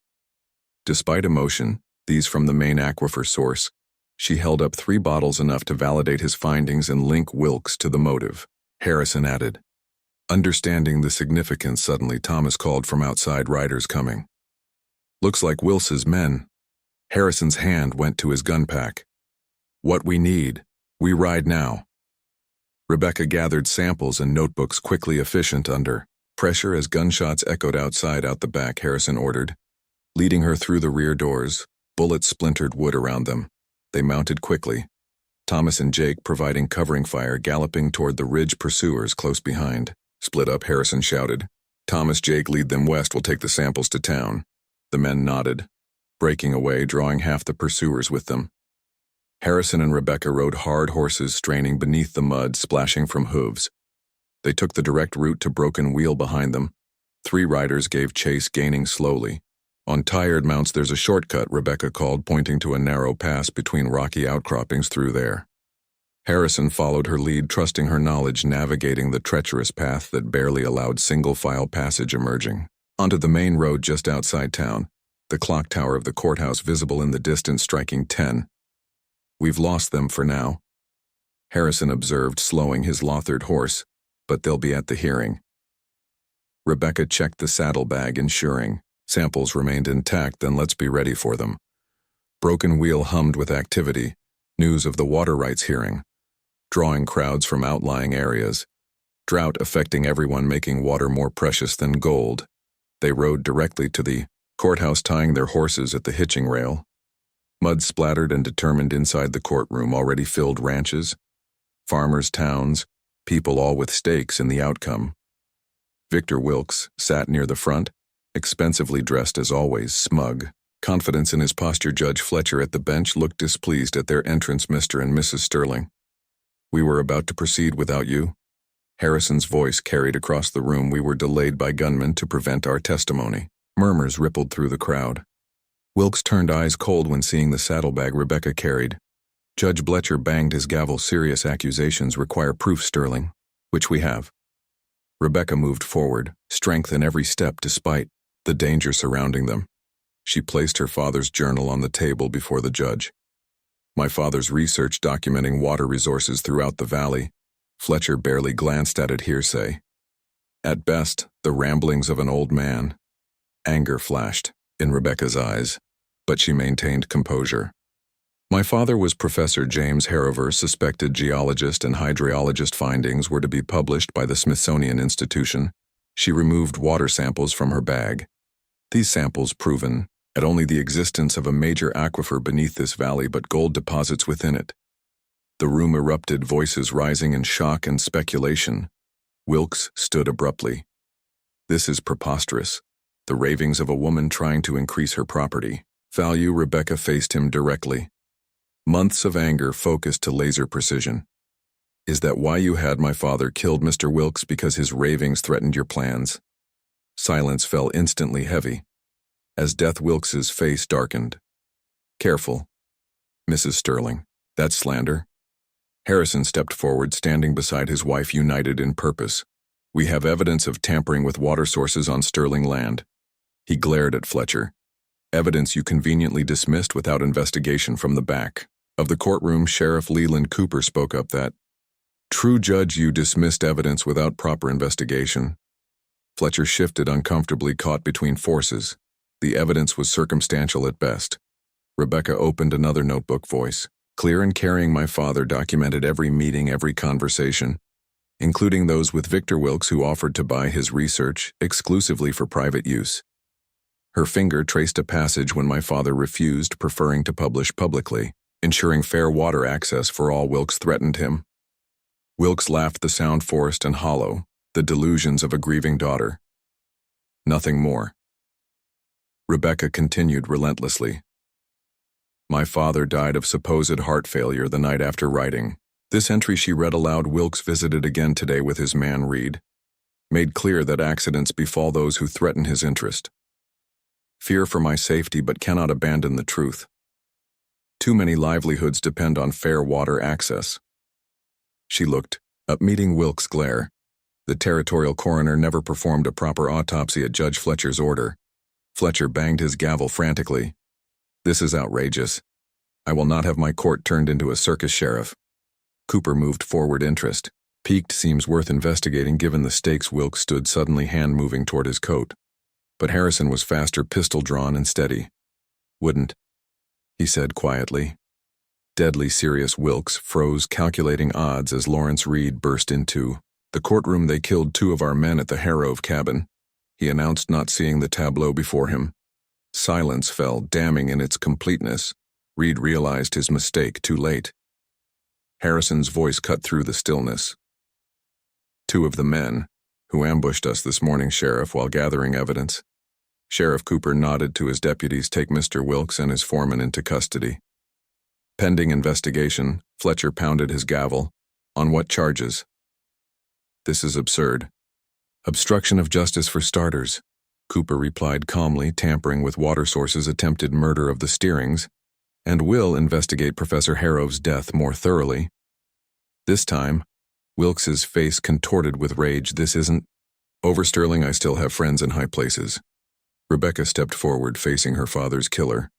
Despite emotion, these from the main aquifer source. She held up 3 bottles, enough to validate his findings and link Wilkes to the motive. Harrison added. Understanding the significance, suddenly Thomas called from outside, riders coming. Looks like Wilkes's men. Harrison's hand went to his gun pack. What we need. We ride now. Rebecca gathered samples and notebooks quickly, efficient under pressure as gunshots echoed outside. Out the back, Harrison ordered, leading her through the rear doors. Bullets splintered wood around them. They mounted quickly, Thomas and Jake providing covering fire, galloping toward the ridge, pursuers close behind. Split up, Harrison shouted. Thomas, Jake, lead them west. We'll take the samples to town. The men nodded, breaking away, drawing half the pursuers with them. Harrison and Rebecca rode hard horses, straining beneath the mud splashing from hooves. They took the direct route to Broken Wheel behind them. 3 riders gave chase, gaining slowly. On tired mounts, there's a shortcut, Rebecca called, pointing to a narrow pass between rocky outcroppings. Through there. Harrison followed her lead, trusting her knowledge, navigating the treacherous path that barely allowed single-file passage. Emerging onto the main road just outside town, the clock tower of the courthouse visible in the distance, striking 10. We've lost them for now, Harrison observed, slowing his Lothard horse, but they'll be at the hearing. Rebecca checked the saddlebag, ensuring samples remained intact. Then let's be ready for them. Broken Wheel hummed with activity, news of the water rights hearing, drawing crowds from outlying areas. Drought affecting everyone, making water more precious than gold. They rode directly to the courthouse, tying their horses at the hitching rail. Mud splattered and determined inside the courtroom, already filled. Ranches, farmers, towns, people, all with stakes in the outcome. Victor Wilkes sat near the front, expensively dressed as always, smug, confidence in his posture. Judge Fletcher at the bench looked displeased at their entrance. Mr. and Mrs. Sterling, we were about to proceed without you. Harrison's voice carried across the room. We were delayed by gunmen to prevent our testimony. Murmurs rippled through the crowd. Wilkes turned eyes cold when seeing the saddlebag Rebecca carried. Judge Fletcher banged his gavel. Serious accusations require proof, Sterling, which we have. Rebecca moved forward, strength in every step despite the danger surrounding them. She placed her father's journal on the table before the judge. My father's research documenting water resources throughout the valley. Fletcher barely glanced at it. Hearsay. At best, the ramblings of an old man. Anger flashed in Rebecca's eyes, but she maintained composure. My father was Professor James Harrover. Suspected geologist and hydrologist findings were to be published by the Smithsonian Institution. She removed water samples from her bag. These samples proven not only the existence of a major aquifer beneath this valley but gold deposits within it. The room erupted, voices rising in shock and speculation. Wilkes stood abruptly. This is preposterous. The ravings of a woman trying to increase her property value. Rebecca faced him directly. Months of anger focused to laser precision. Is that why you had my father killed, Mr. Wilkes, because his ravings threatened your plans? Silence fell instantly heavy. As Death Wilkes's face darkened. Careful, Mrs. Sterling. That's slander. Harrison stepped forward, standing beside his wife, united in purpose. We have evidence of tampering with water sources on Sterling land. He glared at Fletcher. Evidence you conveniently dismissed without investigation. From the back of the courtroom, Sheriff Leland Cooper spoke up. That true, Judge, you dismissed evidence without proper investigation. Fletcher shifted uncomfortably, caught between forces. The evidence was circumstantial at best. Rebecca opened another notebook, voice clear and carrying. My father documented every meeting, every conversation, including those with Victor Wilkes, who offered to buy his research exclusively for private use. Her finger traced a passage when my father refused, preferring to publish publicly, ensuring fair water access for all. Wilkes threatened him. Wilkes laughed, the sound forced and hollow, the delusions of a grieving daughter. Nothing more. Rebecca continued relentlessly. My father died of supposed heart failure the night after writing this entry. She read aloud. Wilkes visited again today with his man Reed. Made clear that accidents befall those who threaten his interest. Fear for my safety, but cannot abandon the truth. Too many livelihoods depend on fair water access. She looked up, meeting Wilkes' glare. The territorial coroner never performed a proper autopsy at Judge Fletcher's order. Fletcher banged his gavel frantically. This is outrageous. I will not have my court turned into a circus, Sheriff. Cooper moved forward, interest piqued. Seems worth investigating given the stakes. Wilkes stood, suddenly hand moving toward his coat. But Harrison was faster, pistol drawn and steady. Wouldn't, he said quietly. Deadly serious. Wilkes froze, calculating odds as Lawrence Reed burst into the courtroom. They killed 2 of our men at the Harrove cabin, he announced, not seeing the tableau before him. Silence fell, damning in its completeness. Reed realized his mistake too late. Harrison's voice cut through the stillness. 2 of the men who ambushed us this morning, Sheriff, while gathering evidence. Sheriff Cooper nodded to his deputies. Take Mr. Wilkes and his foreman into custody. Pending investigation. Fletcher pounded his gavel. On what charges? This is absurd. Obstruction of justice for starters, Cooper replied calmly. Tampering with water sources, attempted murder of the Steerings, and will investigate Professor Harrove's death more thoroughly. This time, Wilkes's face contorted with rage. This isn't over, Sterling. I still have friends in high places. Rebecca stepped forward, facing her father's killer.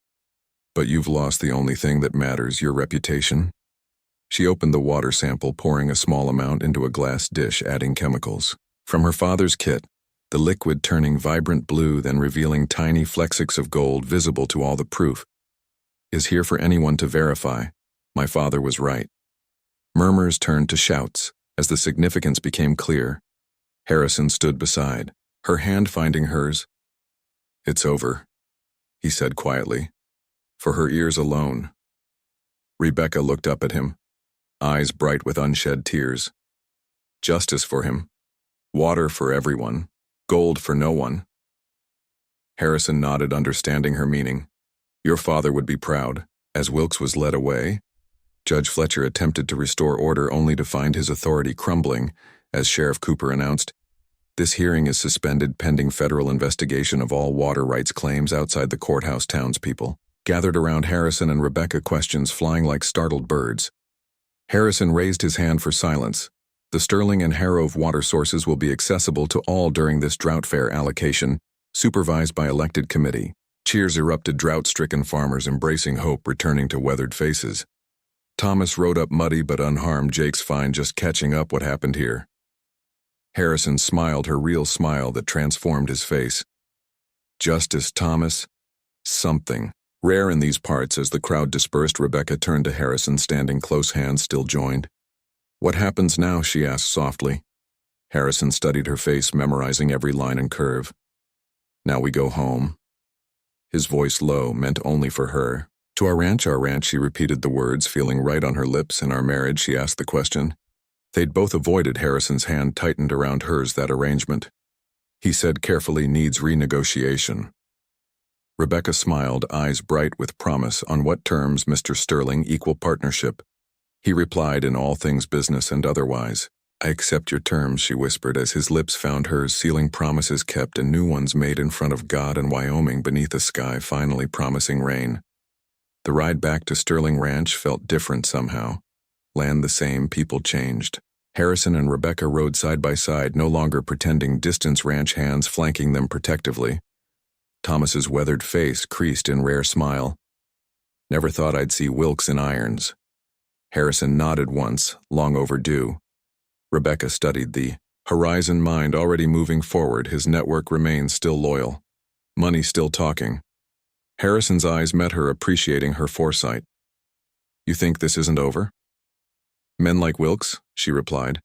But you've lost the only thing that matters, your reputation. She opened the water sample, pouring a small amount into a glass dish, adding chemicals from her father's kit, the liquid turning vibrant blue, then revealing tiny flecks of gold visible to all. The proof is here for anyone to verify. My father was right. Murmurs turned to shouts as the significance became clear. Harrison stood beside, her hand finding hers. It's over, he said quietly. For her ears alone. Rebecca looked up at him, eyes bright with unshed tears. Justice for him. Water for everyone. Gold for no one. Harrison nodded, understanding her meaning. Your father would be proud. As Wilkes was led away, Judge Fletcher attempted to restore order, only to find his authority crumbling, as Sheriff Cooper announced. This hearing is suspended pending federal investigation of all water rights claims. Outside the courthouse, townspeople gathered around Harrison and Rebecca, questions flying like startled birds. Harrison raised his hand for silence. The Sterling and Harrove water sources will be accessible to all during this drought fair allocation, supervised by elected committee. Cheers erupted, drought-stricken farmers embracing hope returning to weathered faces. Thomas rode up, muddy but unharmed. Jake's fine, just catching up. What happened here? Harrison smiled, her real smile that transformed his face. Justice, Thomas. Something. Rare in these parts, as the crowd dispersed, Rebecca turned to Harrison, standing close, hands still joined. "What happens now?" she asked softly. Harrison studied her face, memorizing every line and curve. "Now we go home." His voice low, meant only for her. "To our ranch, she repeated the words, feeling right on her lips. "In our marriage?" she asked the question. They'd both avoided. Harrison's hand tightened around hers. "That arrangement," he said carefully, "needs renegotiation." Rebecca smiled, eyes bright with promise. "On what terms, Mr. Sterling? Equal partnership?" He replied, "In all things business and otherwise." "I accept your terms," she whispered as his lips found hers, sealing promises kept and new ones made in front of God and Wyoming, beneath a sky finally promising rain. The ride back to Sterling Ranch felt different somehow. Land the same, people changed. Harrison and Rebecca rode side by side, no longer pretending distance, ranch hands flanking them protectively. Thomas's weathered face creased in rare smile. "Never thought I'd see Wilkes in irons." Harrison nodded once, long overdue. Rebecca studied the horizon, mind already moving forward. His network remained still loyal. Money still talking. Harrison's eyes met her, appreciating her foresight. "You think this isn't over?" "Men like Wilkes," she replied,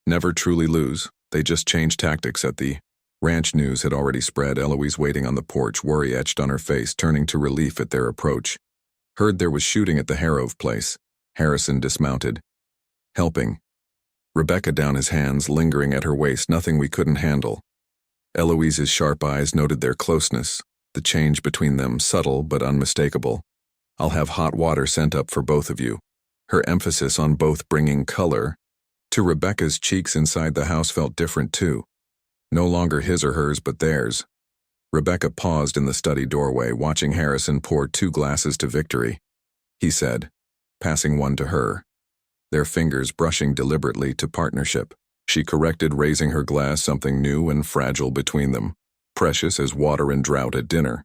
"never truly lose. They just change tactics." At the ranch, news had already spread. Eloise waiting on the porch, worry etched on her face, turning to relief at their approach. "Heard there was shooting at the Harrove place." Harrison dismounted. "Helping." Rebecca down his hands, lingering at her waist. "Nothing we couldn't handle." Eloise's sharp eyes noted their closeness, the change between them, subtle but unmistakable. "I'll have hot water sent up for both of you." Her emphasis on both bringing color to Rebecca's cheeks inside the house felt different too. No longer his or hers, but theirs. Rebecca paused in the study doorway, watching Harrison pour 2 glasses to victory. He said, passing one to her, their fingers brushing deliberately to partnership. She corrected, raising her glass, something new and fragile between them, precious as water and drought at dinner.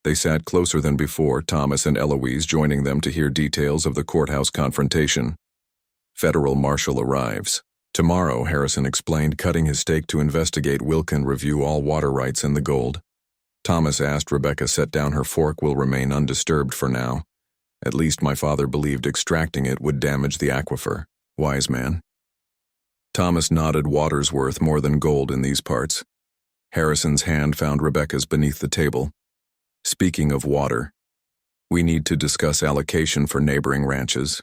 They sat closer than before, Thomas and Eloise joining them to hear details of the courthouse confrontation. "Federal marshal arrives tomorrow," Harrison explained, cutting his steak, "to investigate Wilk and review all water rights and the gold." Thomas asked. Rebecca set down her fork. "Will remain undisturbed for now. At least my father believed extracting it would damage the aquifer." "Wise man." Thomas nodded. "Water's worth more than gold in these parts." Harrison's hand found Rebecca's beneath the table. "Speaking of water, we need to discuss allocation for neighboring ranches."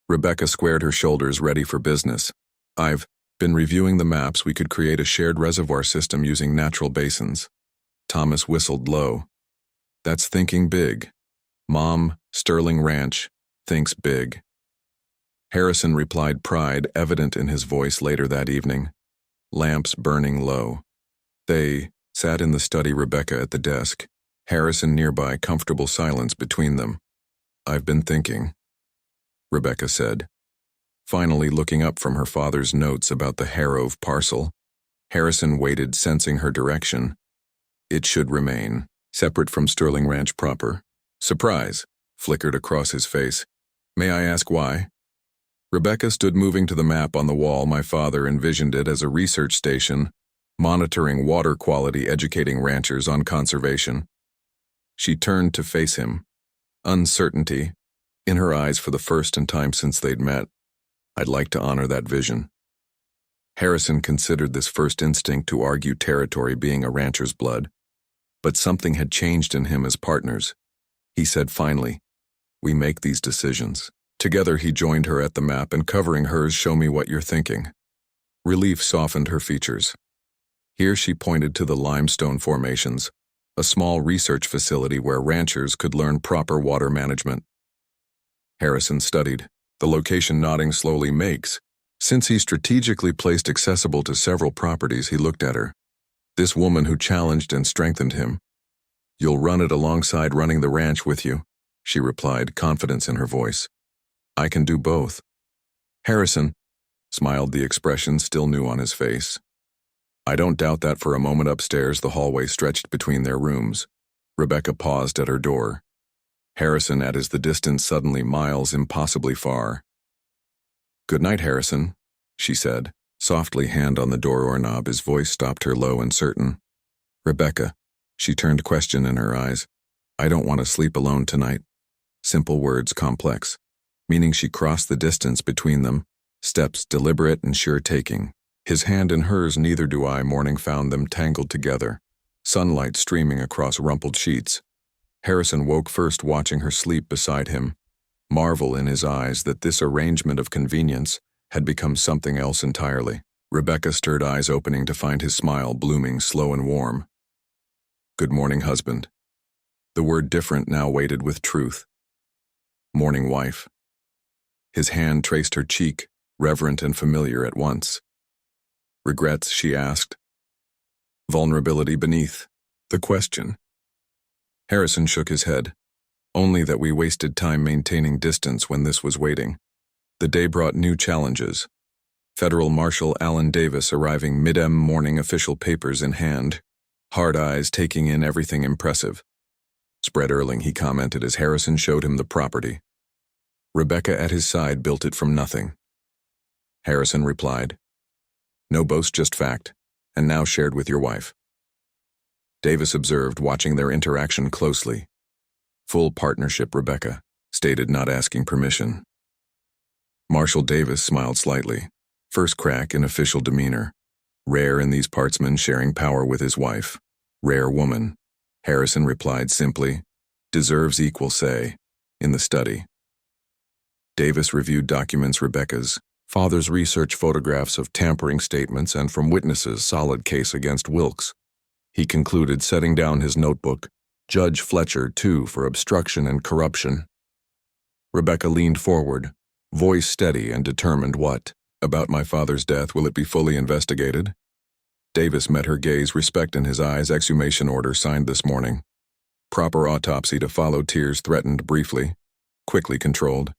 Rebecca squared her shoulders, ready for business. "I've been reviewing the maps. We could create a shared reservoir system using natural basins." Thomas whistled low. "That's thinking big. Mom, Sterling Ranch, thinks big." Harrison replied, pride evident in his voice later that evening. Lamps burning low. They sat in the study, Rebecca at the desk, Harrison nearby, comfortable silence between them. "I've been thinking," Rebecca said, finally looking up from her father's notes about the Harrove parcel. Harrison waited, sensing her direction. "It should remain separate from Sterling Ranch proper." Surprise flickered across his face. "May I ask why?" Rebecca stood, moving to the map on the wall. "My father envisioned it as a research station, monitoring water quality, educating ranchers on conservation." She turned to face him, uncertainty in her eyes for the first time since they'd met. "I'd like to honor that vision." Harrison considered this first instinct to argue territory, being a rancher's blood. But something had changed in him as partners. He said finally, "We make these decisions." Together he joined her at the map and, covering hers, "Show me what you're thinking." Relief softened her features. Here she pointed to the limestone formations, a small research facility where ranchers could learn proper water management. Harrison studied, the location nodding slowly. "Makes since he strategically placed accessible to several properties." He looked at her. This woman who challenged and strengthened him. "You'll run it alongside running the ranch with you," she replied, confidence in her voice. "I can do both." Harrison smiled, the expression still new on his face. "I don't doubt that for a moment." Upstairs, the hallway stretched between their rooms. Rebecca paused at her door. Harrison at the distance, suddenly miles impossibly far. "Good night, Harrison," she said, softly, hand on the doorknob. His voice stopped her, low and certain. "Rebecca." She turned, question in her eyes. I don't want to sleep alone tonight. Simple words complex, meaning she crossed the distance between them, steps deliberate and sure-taking. His hand in hers, neither do I. Morning found them tangled together, sunlight streaming across rumpled sheets. Harrison woke first, watching her sleep beside him, marvel in his eyes that this arrangement of convenience had become something else entirely. Rebecca stirred, eyes opening to find his smile blooming slow and warm. Good morning, husband. The word different now weighted with truth. Morning, wife. His hand traced her cheek, reverent and familiar at once. Regrets, she asked. Vulnerability beneath the question. Harrison shook his head. Only that we wasted time maintaining distance when this was waiting. The day brought new challenges. Federal Marshal Alan Davis arriving mid-morning, official papers in hand, hard eyes taking in everything impressive. Spread Erling, he commented as Harrison showed him the property. Rebecca at his side built it from nothing. Harrison replied, No boast, just fact, and now shared with your wife. Davis observed, watching their interaction closely. Full partnership, Rebecca stated, not asking permission. Marshal Davis smiled slightly. First crack in official demeanor. Rare in these partsmen sharing power with his wife. Rare woman. Harrison replied simply, Deserves equal say. In the study. Davis reviewed documents, Rebecca's father's research, photographs of tampering statements, and from witnesses, solid case against Wilkes. He concluded, setting down his notebook, Judge Fletcher, too, for obstruction and corruption. Rebecca leaned forward, voice steady and determined. What? About my father's death, will it be fully investigated? Davis met her gaze, respect in his eyes. Exhumation order signed this morning. Proper autopsy to follow. Tears threatened briefly, quickly controlled.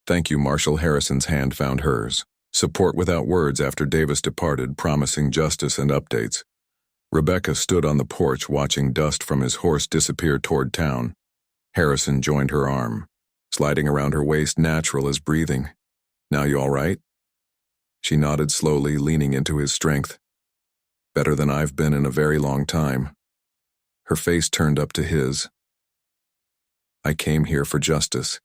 Thank you, Marshal. Harrison's hand found hers. Support without words after Davis departed, promising justice and updates. Rebecca stood on the porch, watching dust from his horse disappear toward town. Harrison joined her arm, sliding around her waist, natural as breathing. Now you all right? She nodded slowly, leaning into his strength. Better than I've been in a very long time. Her face turned up to his. I came here for justice.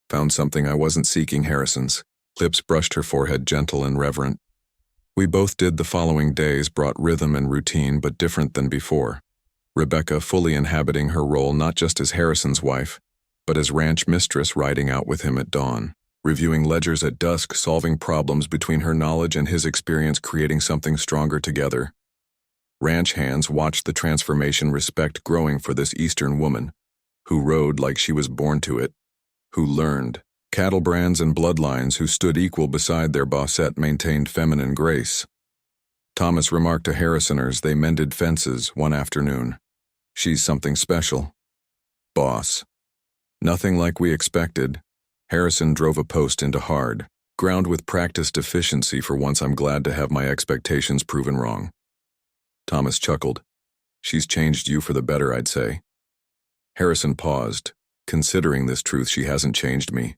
Found something I wasn't seeking. Harrison's lips brushed her forehead, gentle and reverent. We both did. The following days brought rhythm and routine, but different than before. Rebecca fully inhabiting her role, not just as Harrison's wife, but as ranch mistress, riding out with him at dawn, reviewing ledgers at dusk, solving problems between her knowledge and his experience, creating something stronger together. Ranch hands watched the transformation, respect growing for this Eastern woman, who rode like she was born to it, who learned. Cattle brands and bloodlines, who stood equal beside their bossette, maintained feminine grace. Thomas remarked to Harrisoners they mended fences one afternoon. She's something special. Boss. Nothing like we expected. Harrison drove a post into hard ground with practiced efficiency. For once I'm glad to have my expectations proven wrong. Thomas chuckled. She's changed you for the better, I'd say. Harrison paused. Considering this truth, she hasn't changed me.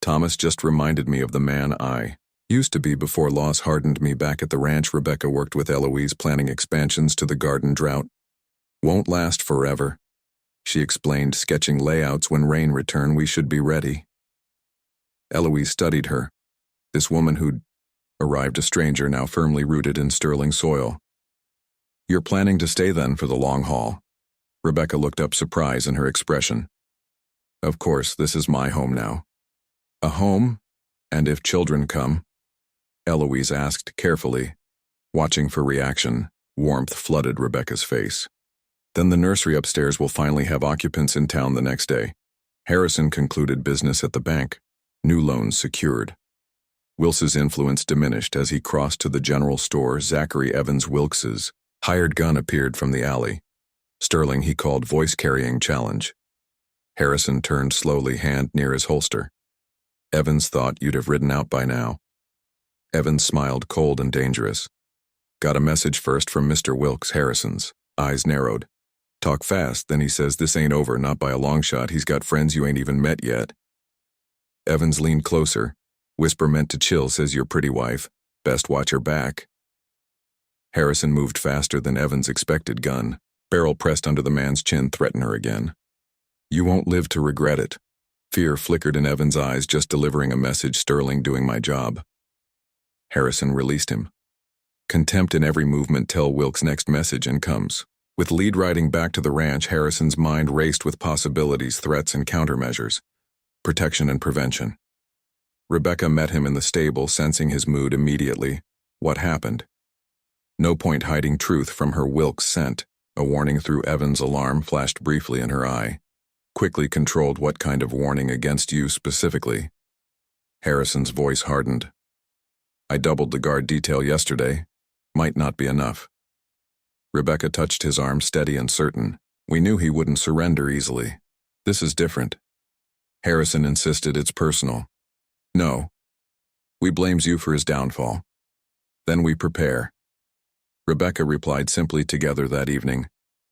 Thomas just reminded me of the man I used to be before loss hardened me. Back at the ranch, Rebecca worked with Eloise, planning expansions to the garden. Drought won't last forever, she explained, sketching layouts. When rain return, we should be ready. Eloise studied her, this woman who'd arrived a stranger, now firmly rooted in Sterling soil. You're planning to stay then for the long haul? Rebecca looked up, surprise in her expression. Of course, this is my home now. A home? And if children come? Eloise asked carefully, watching for reaction. Warmth flooded Rebecca's face. Then the nursery upstairs will finally have occupants in town the next day. Harrison concluded business at the bank. New loans secured. Wilkes's influence diminished as he crossed to the general store. Zachary Evans Wilkes's hired gun appeared from the alley. Sterling, he called, voice-carrying challenge. Harrison turned slowly, hand near his holster. Evans thought you'd have ridden out by now. Evans smiled, cold and dangerous. Got a message first from Mr. Wilkes. Harrison's eyes narrowed. Talk fast, then he says this ain't over, not by a long shot. He's got friends you ain't even met yet. Evans leaned closer. Whisper meant to chill, says your pretty wife. Best watch her back. Harrison moved faster than Evans expected. Gun Beryl pressed under the man's chin, threatened her again. You won't live to regret it. Fear flickered in Evan's eyes, just delivering a message, Sterling doing my job. Harrison released him. Contempt in every movement till Wilkes' next message and comes. With lead riding back to the ranch, Harrison's mind raced with possibilities, threats, and countermeasures. Protection and prevention. Rebecca met him in the stable, sensing his mood immediately. What happened? No point hiding truth from her. Wilkes scent. A warning through Evan's alarm flashed briefly in her eye. Quickly controlled. What kind of warning against you specifically? Harrison's voice hardened. I doubled the guard detail yesterday. Might not be enough. Rebecca touched his arm, steady and certain. We knew he wouldn't surrender easily. This is different. Harrison insisted. It's personal. No. We blames you for his downfall. Then we prepare. Rebecca replied simply. Together that evening,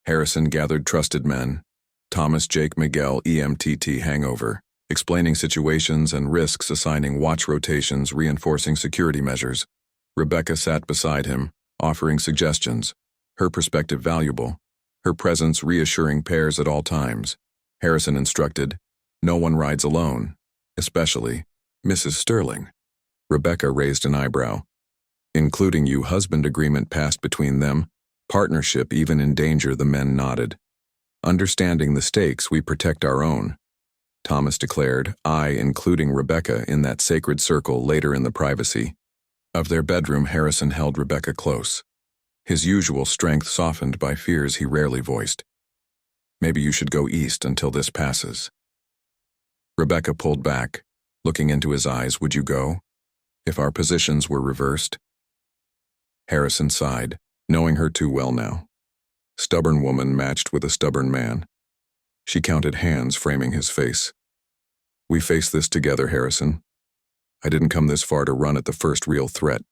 Harrison gathered trusted men. Thomas, Jake, Miguel, EMTT hangover, explaining situations and risks, assigning watch rotations, reinforcing security measures. Rebecca sat beside him, offering suggestions, her perspective valuable, her presence reassuring pairs at all times. Harrison instructed, no one rides alone, especially Mrs. Sterling. Rebecca raised an eyebrow. Including you. Husband agreement passed between them. Partnership even in danger. The men nodded. Understanding the stakes, we protect our own. Thomas declared, I including Rebecca in that sacred circle. Later in the privacy of their bedroom, Harrison held Rebecca close. His usual strength softened by fears he rarely voiced. Maybe you should go east until this passes. Rebecca pulled back, looking into his eyes. Would you go? If our positions were reversed? Harrison sighed, knowing her too well now. Stubborn woman matched with a stubborn man. She counted hands framing his face. We face this together, Harrison. I didn't come this far to run at the first real threat.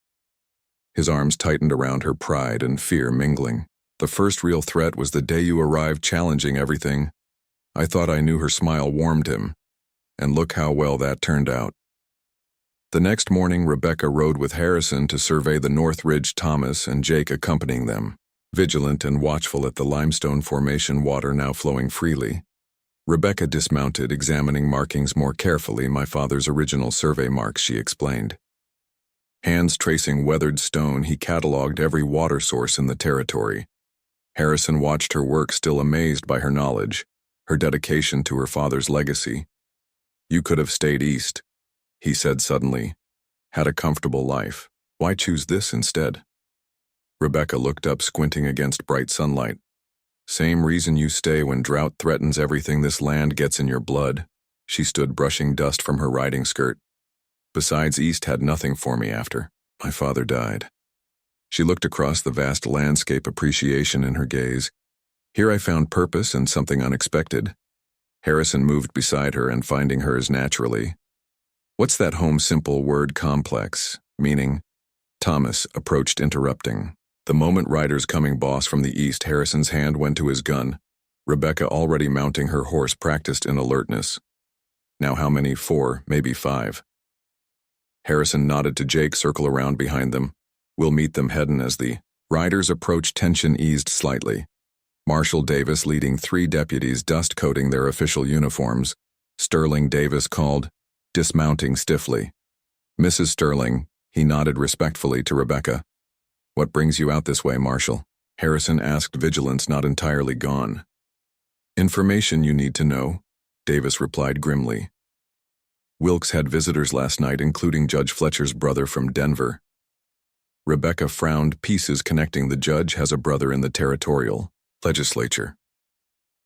His arms tightened around her, pride and fear mingling. The first real threat was the day you arrived, challenging everything. I thought I knew. Her smile warmed him. And look how well that turned out. The next morning, Rebecca rode with Harrison to survey the North Ridge, Thomas and Jake accompanying them, vigilant and watchful at the limestone formation, water now flowing freely. Rebecca dismounted, examining markings more carefully. My father's original survey marks, she explained. Hands tracing weathered stone, he cataloged every water source in the territory. Harrison watched her work, still amazed by her knowledge, her dedication to her father's legacy. You could have stayed east, he said suddenly. Had a comfortable life. Why choose this instead? Rebecca looked up, squinting against bright sunlight. Same reason you stay when drought threatens everything. This land gets in your blood. She stood, brushing dust from her riding skirt. Besides, east had nothing for me after my father died. She looked across the vast landscape, appreciation in her gaze. Here I found purpose and something unexpected. Harrison moved beside her and finding hers naturally. What's that home? Simple word complex, meaning? Thomas approached, interrupting. The moment riders coming, boss from the east. Harrison's hand went to his gun. Rebecca, already mounting her horse, practiced in alertness. Now how many? 4, maybe 5. Harrison nodded to Jake, circle around behind them. We'll meet them headin'. As the riders approached, tension eased slightly. Marshal Davis leading 3 deputies, dust coating their official uniforms. Sterling, Davis called, dismounting stiffly. Mrs. Sterling, he nodded respectfully to Rebecca. What brings you out this way, Marshal? Harrison asked, vigilance not entirely gone. Information you need to know, Davis replied grimly. Wilkes had visitors last night, including Judge Fletcher's brother from Denver. Rebecca frowned, pieces connecting. The judge has a brother in the territorial legislature.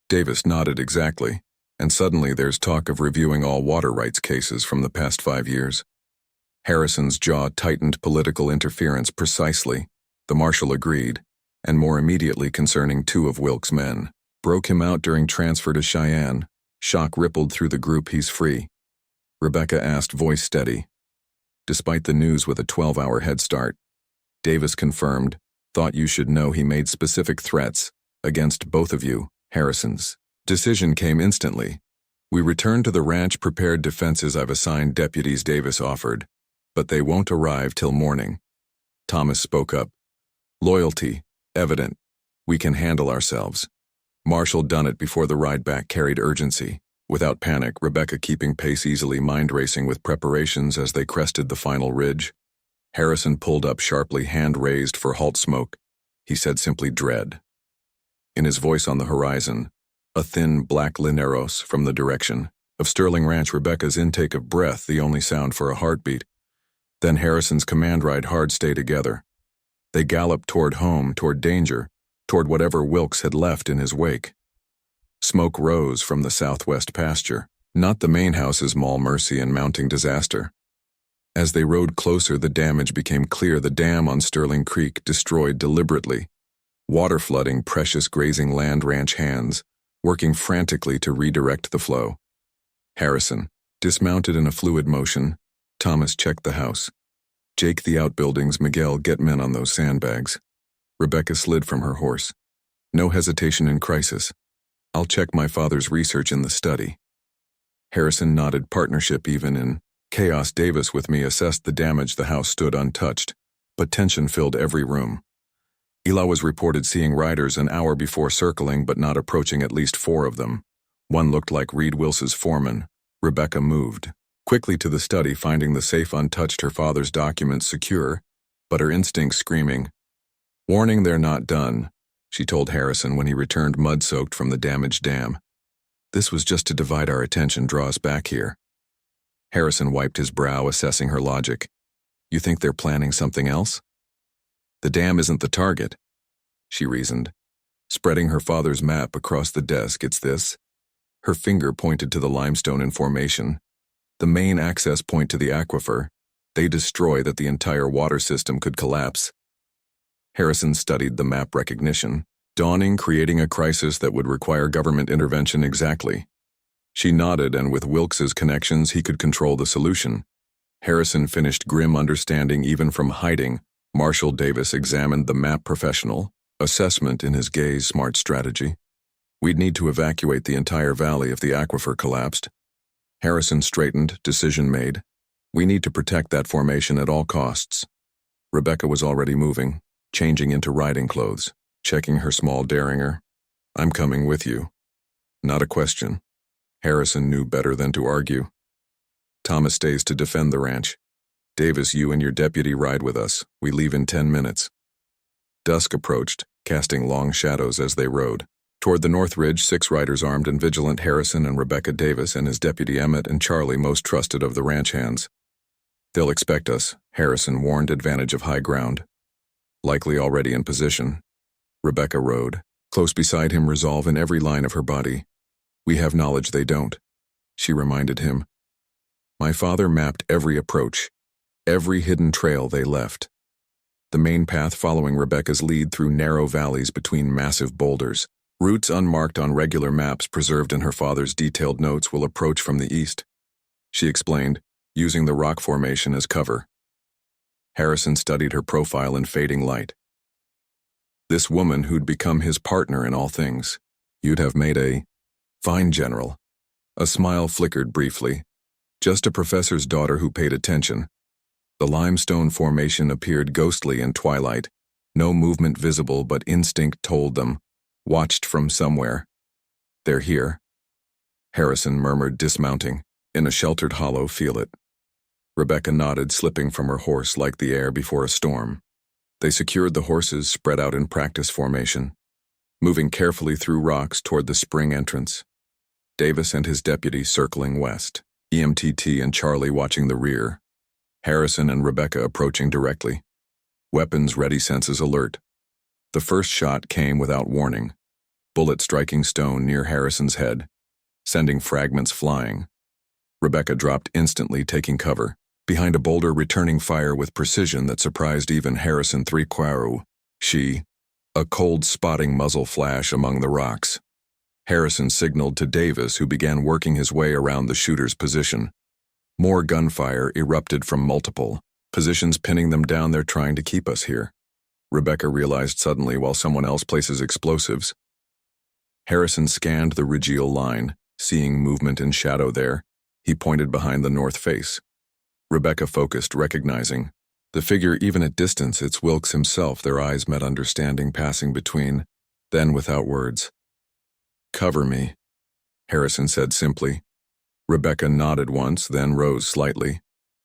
Davis nodded, exactly. And suddenly there's talk of reviewing all water rights cases from the past 5 years. Harrison's jaw tightened. Political interference, precisely. The marshal agreed, and more immediately concerning 2 of Wilkes' men. Broke him out during transfer to Cheyenne. Shock rippled through the group. He's free. Rebecca asked, voice steady. Despite the news with a 12-hour head start. Davis confirmed, thought you should know he made specific threats against both of you. Harrison's decision came instantly. We returned to the ranch, prepared defenses. I've assigned deputies, Davis offered, but they won't arrive till morning. Thomas spoke up. Loyalty, evident. We can handle ourselves. Marshall done it before the ride back carried urgency. Without panic, Rebecca keeping pace easily, mind racing with preparations as they crested the final ridge. Harrison pulled up sharply, hand raised for halt smoke. He said simply, "Dread." In his voice on the horizon, a thin black Lineros from the direction of Sterling Ranch, Rebecca's intake of breath the only sound for a heartbeat. Then Harrison's command ride hard, "Stay together." They galloped toward home, toward danger, toward whatever Wilkes had left in his wake. Smoke rose from the southwest pasture, not the main house's mall mercy and mounting disaster. As they rode closer, the damage became clear. The dam on Sterling Creek destroyed deliberately, water flooding precious grazing land, ranch hands working frantically to redirect the flow. Harrison, dismounted in a fluid motion. Thomas checked the house. Jake the outbuildings. Miguel, get men on those sandbags. Rebecca slid from her horse. No hesitation in crisis. I'll check my father's research in the study. Harrison nodded, partnership even in chaos. Davis with me assessed the damage. The house stood untouched, but tension filled every room. Eli was reported seeing riders an hour before, circling but not approaching at least 4 of them. One looked like Reed Wils's foreman. Rebecca moved quickly to the study, finding the safe untouched, her father's documents secure, but her instincts screaming. "Warning, they're not done," she told Harrison when he returned mud-soaked from the damaged dam. "This was just to divide our attention, draw us back here." Harrison wiped his brow, assessing her logic. "You think they're planning something else?" "The dam isn't the target," she reasoned, spreading her father's map across the desk. "It's this." Her finger pointed to the limestone in formation. "The main access point to the aquifer. They destroy that, the entire water system could collapse." Harrison studied the map recognition, dawning, creating a crisis that would require government intervention. Exactly. She nodded, and with Wilkes's connections, he could control the solution. Harrison finished, grim understanding even from hiding. Marshall Davis examined the map, professional assessment in his gaze, smart strategy. "We'd need to evacuate the entire valley if the aquifer collapsed." Harrison straightened, decision made. "We need to protect that formation at all costs." Rebecca was already moving, changing into riding clothes, checking her small derringer. "I'm coming with you." Not a question. Harrison knew better than to argue. "Thomas stays to defend the ranch. Davis, you and your deputy ride with us. We leave in 10 minutes. Dusk approached, casting long shadows as they rode. Toward the north ridge, 6 riders armed and vigilant, Harrison and Rebecca, Davis and his deputy Emmett and Charlie, most trusted of the ranch hands. "They'll expect us," Harrison warned, advantage of high ground. Likely already in position. Rebecca rode, close beside him, resolve in every line of her body. "We have knowledge they don't," she reminded him. "My father mapped every approach, every hidden trail they left. The main path following Rebecca's lead through narrow valleys between massive boulders. Routes unmarked on regular maps preserved in her father's detailed notes will approach from the east," she explained, using the rock formation as cover. Harrison studied her profile in fading light. This woman who'd become his partner in all things. "You'd have made a fine general." A smile flickered briefly. Just a professor's daughter who paid attention. The limestone formation appeared ghostly in twilight. No movement visible, but instinct told them. Watched from somewhere. "They're here," Harrison murmured, dismounting. "In a sheltered hollow, feel it." Rebecca nodded, slipping from her horse like the air before a storm. They secured the horses, spread out in practice formation, moving carefully through rocks toward the spring entrance. Davis and his deputy circling west, EMTT and Charlie watching the rear. Harrison and Rebecca approaching directly. Weapons ready, senses alert. The first shot came without warning. Bullet striking stone near Harrison's head, sending fragments flying. Rebecca dropped instantly, taking cover, behind a boulder, returning fire with precision that surprised even Harrison. 3 Quaru. She. A cold spotting muzzle flash among the rocks. Harrison signaled to Davis, who began working his way around the shooter's position. More gunfire erupted from multiple positions, pinning them down. "They're trying to keep us here," Rebecca realized suddenly, while someone else places explosives. Harrison scanned the Rigial line, seeing movement in shadow there. He pointed behind the north face. Rebecca focused, recognizing the figure even at distance. "It's Wilkes himself." Their eyes met, understanding passing between. Then, without words, Cover me, Harrison said simply. Rebecca nodded once, then rose slightly,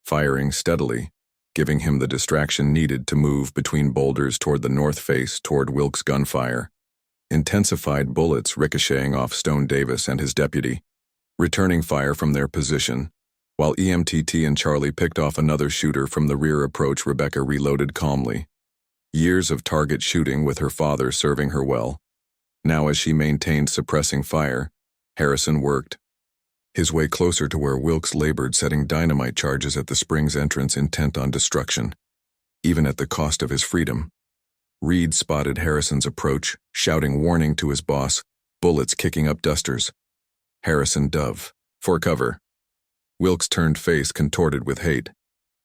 firing steadily, giving him the distraction needed to move between boulders toward the north face toward Wilkes' gunfire. Intensified bullets ricocheting off Stone Davis and his deputy, returning fire from their position. While EMTT and Charlie picked off another shooter from the rear approach, Rebecca reloaded calmly. Years of target shooting with her father serving her well. Now as she maintained suppressing fire, Harrison worked his way closer to where Wilkes labored, setting dynamite charges at the spring's entrance, intent on destruction, even at the cost of his freedom. Reed spotted Harrison's approach, shouting warning to his boss, bullets kicking up dusters. Harrison dove. For cover. Wilkes turned face contorted with hate.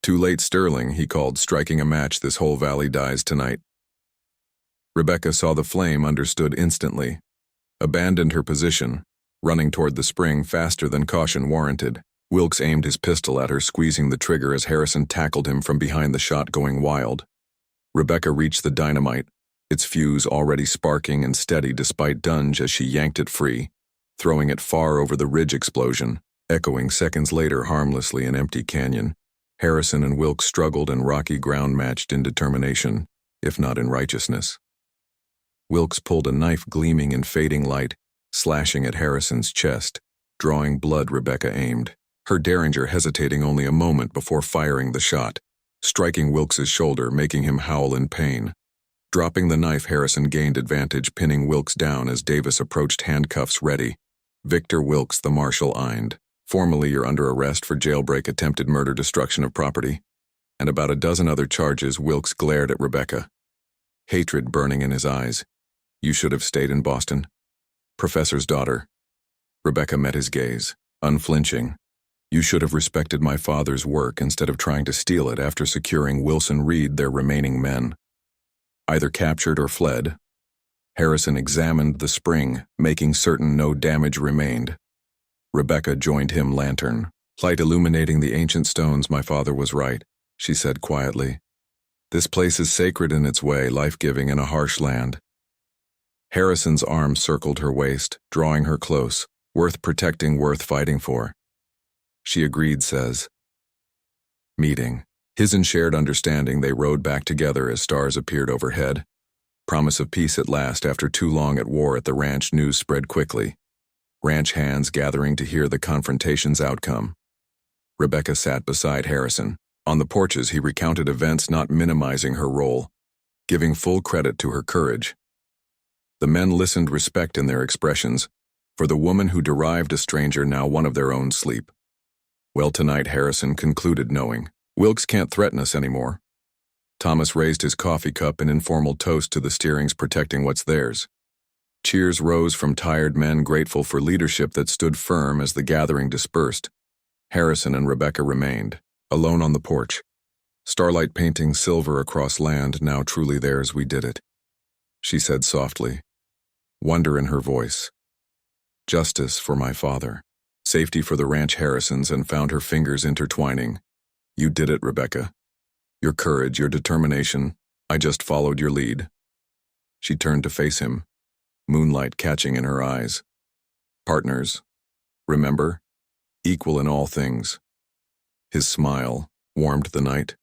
Too late, Sterling, he called, striking a match. This whole valley dies tonight. Rebecca saw the flame, understood instantly. Abandoned her position, running toward the spring faster than caution warranted. Wilkes aimed his pistol at her, squeezing the trigger as Harrison tackled him from behind, the shot going wild. Rebecca reached the dynamite, its fuse already sparking and steady despite Dunge as she yanked it free, throwing it far over the ridge. Explosion, echoing seconds later harmlessly in empty canyon. Harrison and Wilkes struggled, and rocky ground matched in determination, if not in righteousness. Wilkes pulled a knife gleaming in fading light, slashing at Harrison's chest, drawing blood. Rebecca aimed, her derringer hesitating only a moment before firing the shot, striking Wilkes' shoulder, making him howl in pain. Dropping the knife, Harrison gained advantage, pinning Wilkes down as Davis approached, handcuffs ready. Victor Wilkes, the marshal eined. Formally, you're under arrest for jailbreak, attempted murder, destruction of property, and about a dozen other charges. Wilkes glared at Rebecca, hatred burning in his eyes. You should have stayed in Boston. Professor's daughter. Rebecca met his gaze, unflinching. You should have respected my father's work instead of trying to steal it after securing Wilson Reed, their remaining men. Either captured or fled. Harrison examined the spring, making certain no damage remained. Rebecca joined him, lantern, light illuminating the ancient stones. My father was right, she said quietly. This place is sacred in its way, life-giving in a harsh land. Harrison's arm circled her waist, drawing her close. Worth protecting, worth fighting for. She agreed, says. Meeting. His in shared understanding, they rode back together as stars appeared overhead. Promise of peace at last after too long at war. At the ranch, news spread quickly. Ranch hands gathering to hear the confrontation's outcome. Rebecca sat beside Harrison. On the porches, he recounted events, not minimizing her role, giving full credit to her courage. The men listened, respect in their expressions, for the woman who derived a stranger, now one of their own, sleep. Well, tonight, Harrison concluded, knowing. Wilkes can't threaten us anymore. Thomas raised his coffee cup in informal toast to the Steerings protecting what's theirs. Cheers rose from tired men, grateful for leadership that stood firm as the gathering dispersed. Harrison and Rebecca remained, alone on the porch. Starlight painting silver across land, now truly theirs. We did it, she said softly, wonder in her voice. Justice for my father. Safety for the ranch. Harrison's, and found her fingers intertwining. You did it, Rebecca. Your courage, your determination. I just followed your lead. She turned to face him, moonlight catching in her eyes. Partners. Remember? Equal in all things. His smile warmed the night.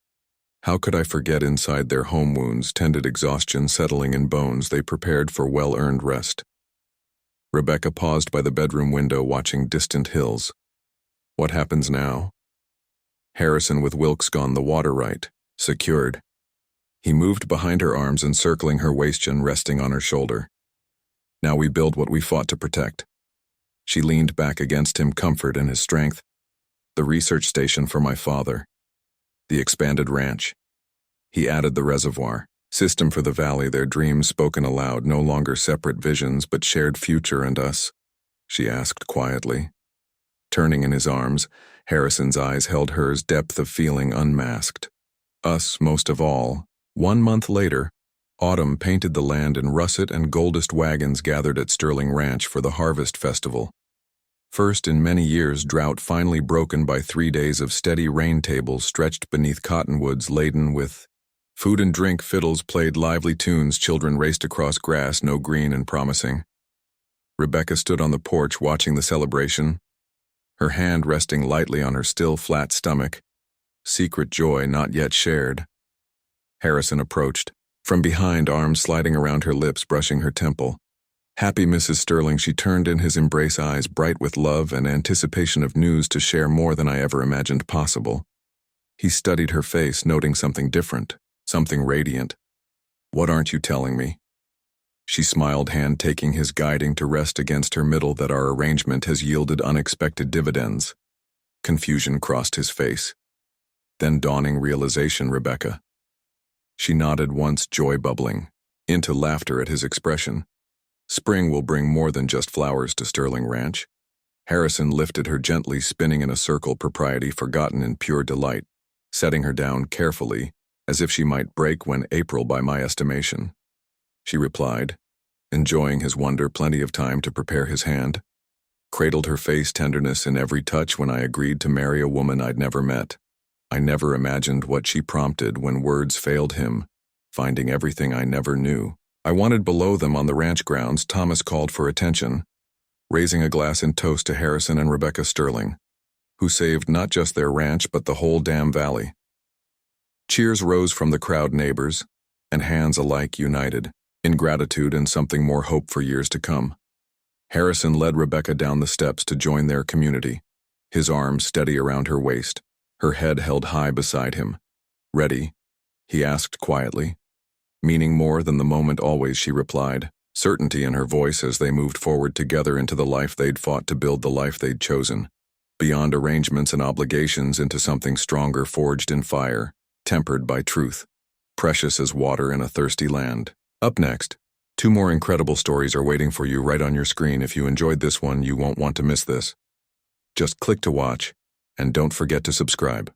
How could I forget? Inside their home wounds tended exhaustion settling in bones. They prepared for well-earned rest. Rebecca paused by the bedroom window, watching distant hills. What happens now? Harrison, with Wilkes gone, the water right, secured. He moved behind her, arms encircling her waist and resting on her shoulder. Now we build what we fought to protect. She leaned back against him, comfort in his strength. The research station for my father. The expanded ranch. He added the reservoir. System for the valley, their dreams spoken aloud, no longer separate visions but shared future. And us? She asked quietly. Turning in his arms, Harrison's eyes held hers, depth of feeling unmasked. Us most of all. 1 month later, autumn painted the land, and russet and goldest wagons gathered at Sterling Ranch for the harvest festival. First in many years, drought finally broken by 3 days of steady rain. Tables stretched beneath cottonwoods laden with food and drink. Fiddles played lively tunes. Children raced across grass, no green and promising. Rebecca stood on the porch watching the celebration, her hand resting lightly on her still flat stomach, secret joy not yet shared. Harrison approached, from behind, arms sliding around her lips, brushing her temple. Happy Mrs. Sterling, she turned in his embrace, eyes bright with love and anticipation of news to share more than I ever imagined possible. He studied her face, noting something different, something radiant. What aren't you telling me? She smiled, hand taking his, guiding to rest against her middle, that our arrangement has yielded unexpected dividends. Confusion crossed his face. Then dawning realization, Rebecca. She nodded once, joy bubbling, into laughter at his expression. Spring will bring more than just flowers to Sterling Ranch. Harrison lifted her gently, spinning in a circle, propriety forgotten in pure delight, setting her down carefully, as if she might break when April by my estimation. She replied, enjoying his wonder, plenty of time to prepare his hand. Cradled her face, tenderness in every touch, when I agreed to marry a woman I'd never met. I never imagined what she prompted when words failed him, finding everything I never knew. I wanted below them on the ranch grounds. Thomas called for attention, raising a glass in toast to Harrison and Rebecca Sterling, who saved not just their ranch but the whole damn valley. Cheers rose from the crowd, neighbors, and hands alike united, in gratitude and something more hope for years to come. Harrison led Rebecca down the steps to join their community, his arms steady around her waist, her head held high beside him. Ready? He asked quietly. Meaning more than the moment always, she replied, certainty in her voice as they moved forward together into the life they'd fought to build, the life they'd chosen. Beyond arrangements and obligations, into something stronger, forged in fire, tempered by truth, precious as water in a thirsty land. Up next, 2 more incredible stories are waiting for you right on your screen. If you enjoyed this one, you won't want to miss this. Just click to watch, and don't forget to subscribe.